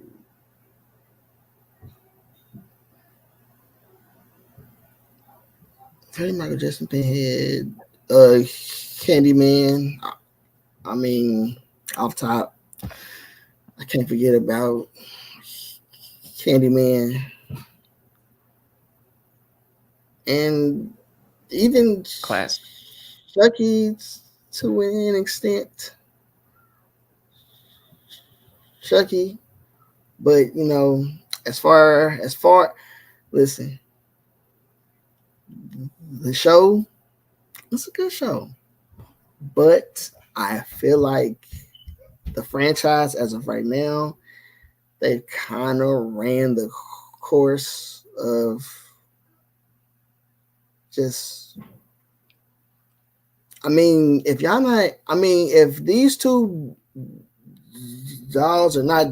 [SPEAKER 2] Freddie, Michael, Jason, Pinhead, Candyman. I mean, off top, I can't forget about Candyman and even
[SPEAKER 1] Class.
[SPEAKER 2] Chucky to an extent. Chucky, but as far, listen, the show, it's a good show, but I feel like the franchise as of right now, they kind of ran the course of just. I mean, if y'all not, I mean, if these two dolls are not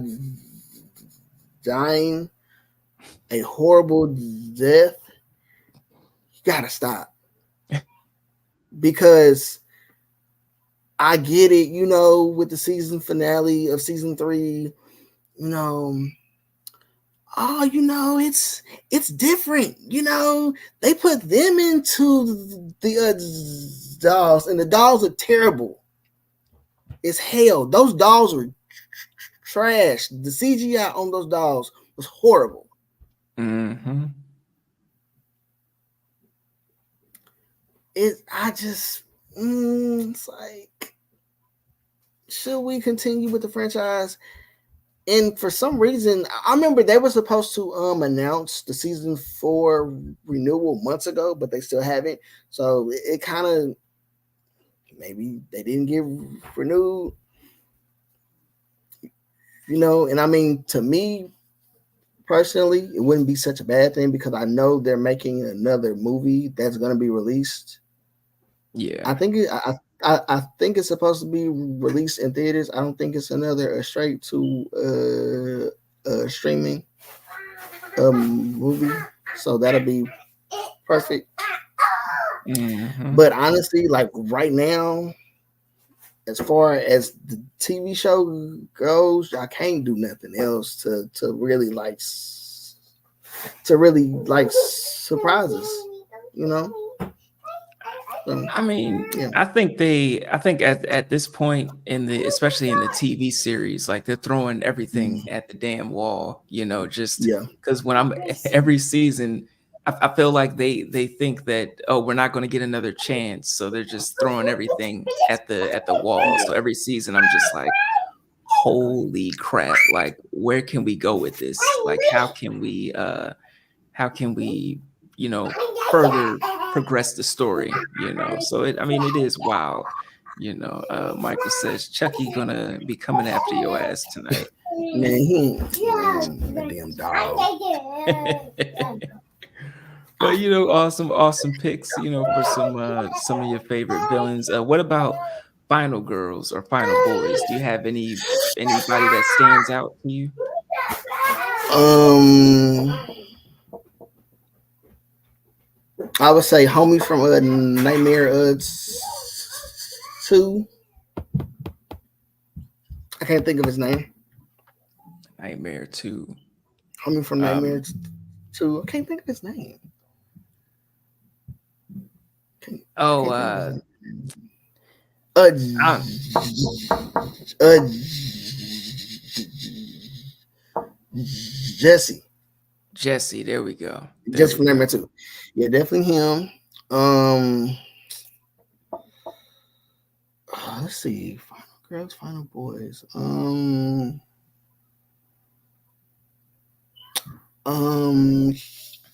[SPEAKER 2] dying a horrible death, you gotta stop because I get it, with the season finale of season three, you know, oh, it's different. They put them into the dolls, and the dolls are terrible. It's hell. Those dolls were trash. The CGI on those dolls was horrible.
[SPEAKER 1] Mm-hmm.
[SPEAKER 2] I just, it's like, should we continue with the franchise? And for some reason, I remember they were supposed to announce the season 4 renewal months ago, but they still haven't. So it kind of maybe they didn't get renewed, you know. And I mean, to me personally, it wouldn't be such a bad thing because I know they're making another movie that's going to be released.
[SPEAKER 1] Yeah.
[SPEAKER 2] I think I think it's supposed to be released in theaters. I don't think it's another straight to streaming movie. So that'll be perfect.
[SPEAKER 1] Hmm.
[SPEAKER 2] But honestly, like right now, as far as the TV show goes, I can't do nothing else to really like surprise us, you know. So,
[SPEAKER 1] I mean,
[SPEAKER 2] yeah,
[SPEAKER 1] I think at this point in the especially in the TV series, like they're throwing everything at the damn wall, just
[SPEAKER 2] yeah,
[SPEAKER 1] because when I'm every season, I feel like they think that, oh, we're not going to get another chance, so they're just throwing everything at the wall. So every season, I'm just like, holy crap! Like, where can we go with this? Like, how can we further progress the story, so I mean, it is wild. Michael says Chucky gonna be coming after your ass tonight.
[SPEAKER 2] man, he that damn
[SPEAKER 1] But awesome picks, for some of your favorite villains. What about Final Girls or Final Boys? Do you have anybody that stands out to you?
[SPEAKER 2] Um, I would say homie from Nightmare 2. I can't think of his name.
[SPEAKER 1] Nightmare 2.
[SPEAKER 2] Homie from Nightmare
[SPEAKER 1] um
[SPEAKER 2] 2. I can't think of his name. I
[SPEAKER 1] oh
[SPEAKER 2] can't think of his name.
[SPEAKER 1] I,
[SPEAKER 2] Uh, Jesse.
[SPEAKER 1] Jesse, there we go. There
[SPEAKER 2] Jesse
[SPEAKER 1] we
[SPEAKER 2] from
[SPEAKER 1] go.
[SPEAKER 2] Nightmare 2. Yeah, definitely him. Um, let's see. Final Girls, Final Boys. Um,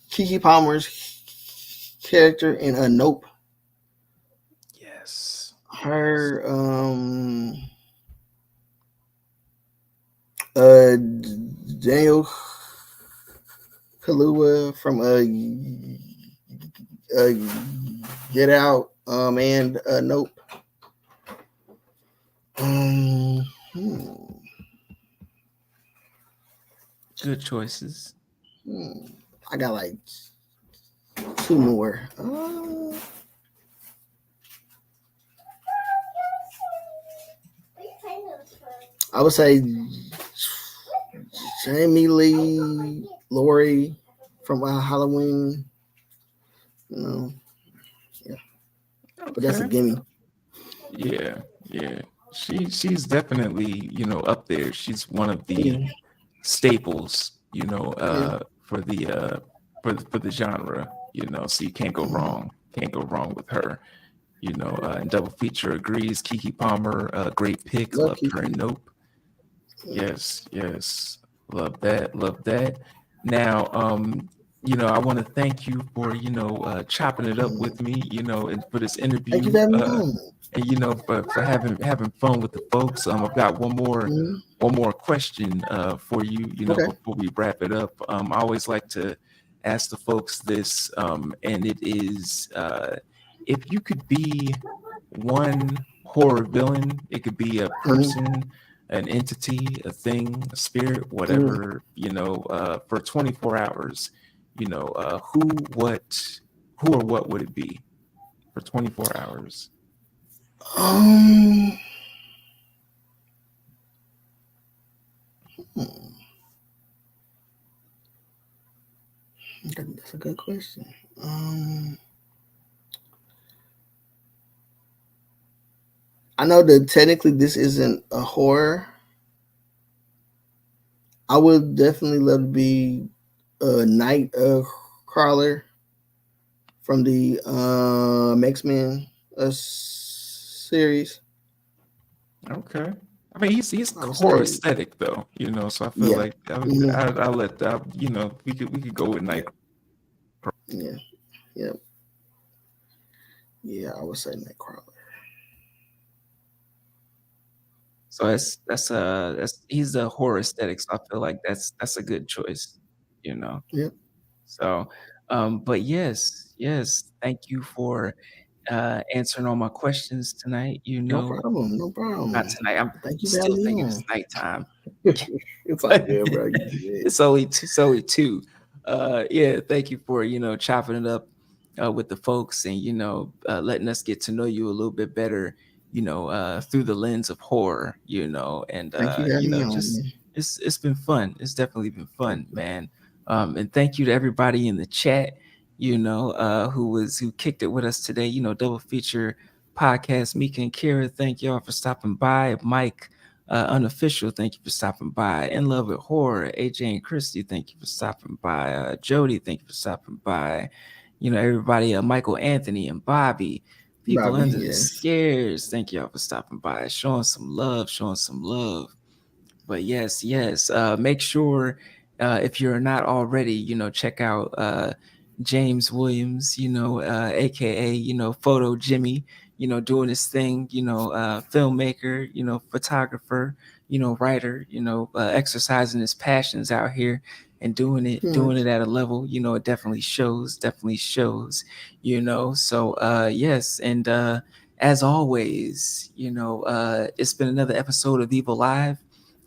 [SPEAKER 2] Kiki Palmer's character in a Nope.
[SPEAKER 1] Yes. Yes.
[SPEAKER 2] Her uh Daniel Kalua from uh Get Out and Nope. Um, hmm,
[SPEAKER 1] Good choices.
[SPEAKER 2] hmm. I got like two more. I would say Jamie Lee Laurie from Halloween. You know, yeah, but that's a
[SPEAKER 1] Okay.
[SPEAKER 2] gimme.
[SPEAKER 1] Yeah. Yeah. She's definitely, up there. She's one of
[SPEAKER 2] Yeah,
[SPEAKER 1] the staples,
[SPEAKER 2] yeah.
[SPEAKER 1] for the genre, so you can't go
[SPEAKER 2] Mm-hmm.
[SPEAKER 1] wrong. Can't go wrong with her. And Double Feature agrees. Kiki Palmer, great pick.
[SPEAKER 2] Love
[SPEAKER 1] Loved her
[SPEAKER 2] Kiki.
[SPEAKER 1] in Nope.
[SPEAKER 2] Yeah.
[SPEAKER 1] Yes, yes. Love that. Love that. Now, I want to thank you for, chopping it up
[SPEAKER 2] Mm.
[SPEAKER 1] with me, and for this
[SPEAKER 2] Thank you
[SPEAKER 1] interview.
[SPEAKER 2] for having me on.
[SPEAKER 1] And for having fun with the folks. I've got
[SPEAKER 2] Mm-hmm.
[SPEAKER 1] one more question for you,
[SPEAKER 2] Okay.
[SPEAKER 1] before we wrap it up. I always like to ask the folks this, and it is, if you could be one horror villain, it could be a
[SPEAKER 2] Mm-hmm.
[SPEAKER 1] person, an entity, a thing, a spirit,
[SPEAKER 2] Mm-hmm.
[SPEAKER 1] whatever, for 24 hours, who, what, who or what would it be for 24 hours?
[SPEAKER 2] Um, hmm, that's a good question. Um, I know that technically this isn't a horror. I would definitely love to be a night crawler from the X Men series.
[SPEAKER 1] Okay. I mean, he's
[SPEAKER 2] I would
[SPEAKER 1] horror
[SPEAKER 2] say,
[SPEAKER 1] aesthetic though, so I feel
[SPEAKER 2] yeah,
[SPEAKER 1] like
[SPEAKER 2] hmm
[SPEAKER 1] I'll let that, we could go with
[SPEAKER 2] yeah,
[SPEAKER 1] Night.
[SPEAKER 2] yeah, yeah, yeah. I would say Nightcrawler.
[SPEAKER 1] So that's he's the horror aesthetic, so I feel like that's a good choice, you know?
[SPEAKER 2] Yep.
[SPEAKER 1] So, but yes, thank you for, answering all my questions tonight, you
[SPEAKER 2] No
[SPEAKER 1] know?
[SPEAKER 2] problem. No
[SPEAKER 1] Not
[SPEAKER 2] problem.
[SPEAKER 1] tonight, I'm
[SPEAKER 2] Thank you for
[SPEAKER 1] still
[SPEAKER 2] having me
[SPEAKER 1] thinking
[SPEAKER 2] on.
[SPEAKER 1] it's nighttime.
[SPEAKER 2] It's all good, bro. You good.
[SPEAKER 1] It's only 2. Yeah, thank you for, chopping it up, with the folks and, letting us get to know you a little bit better, through the lens of horror, and,
[SPEAKER 2] Thank you for having me on,
[SPEAKER 1] just
[SPEAKER 2] man.
[SPEAKER 1] it's been fun. It's definitely been
[SPEAKER 2] Thank
[SPEAKER 1] fun,
[SPEAKER 2] you.
[SPEAKER 1] man. And thank you to everybody in the chat, who kicked it with us today, double feature podcast. Mika and Kira, thank y'all for stopping by. Mike, Unofficial, thank you for stopping by. In Love with Horror, AJ and Christy, thank you for stopping by. Jody, thank you for stopping by. Everybody, Michael Anthony and Bobby, people
[SPEAKER 2] Bobby,
[SPEAKER 1] under the
[SPEAKER 2] yes.
[SPEAKER 1] scares, thank y'all for stopping by, showing some love, showing some love. But yes, make sure if you're not already, check out James Williams, aka Photo Jimmy, doing his thing, filmmaker, photographer, writer, exercising his passions out here and
[SPEAKER 2] Pretty
[SPEAKER 1] doing
[SPEAKER 2] much.
[SPEAKER 1] it at a level, it definitely shows, So yes, and as always, it's been another episode of Evil Live,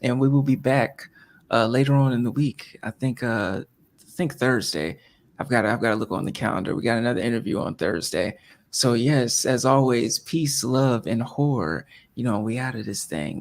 [SPEAKER 1] and we will be back later on in the week. I think Thursday. I've got to look on the calendar. We got another interview on Thursday. So yes, as always, peace, love, and horror. We out of this thing.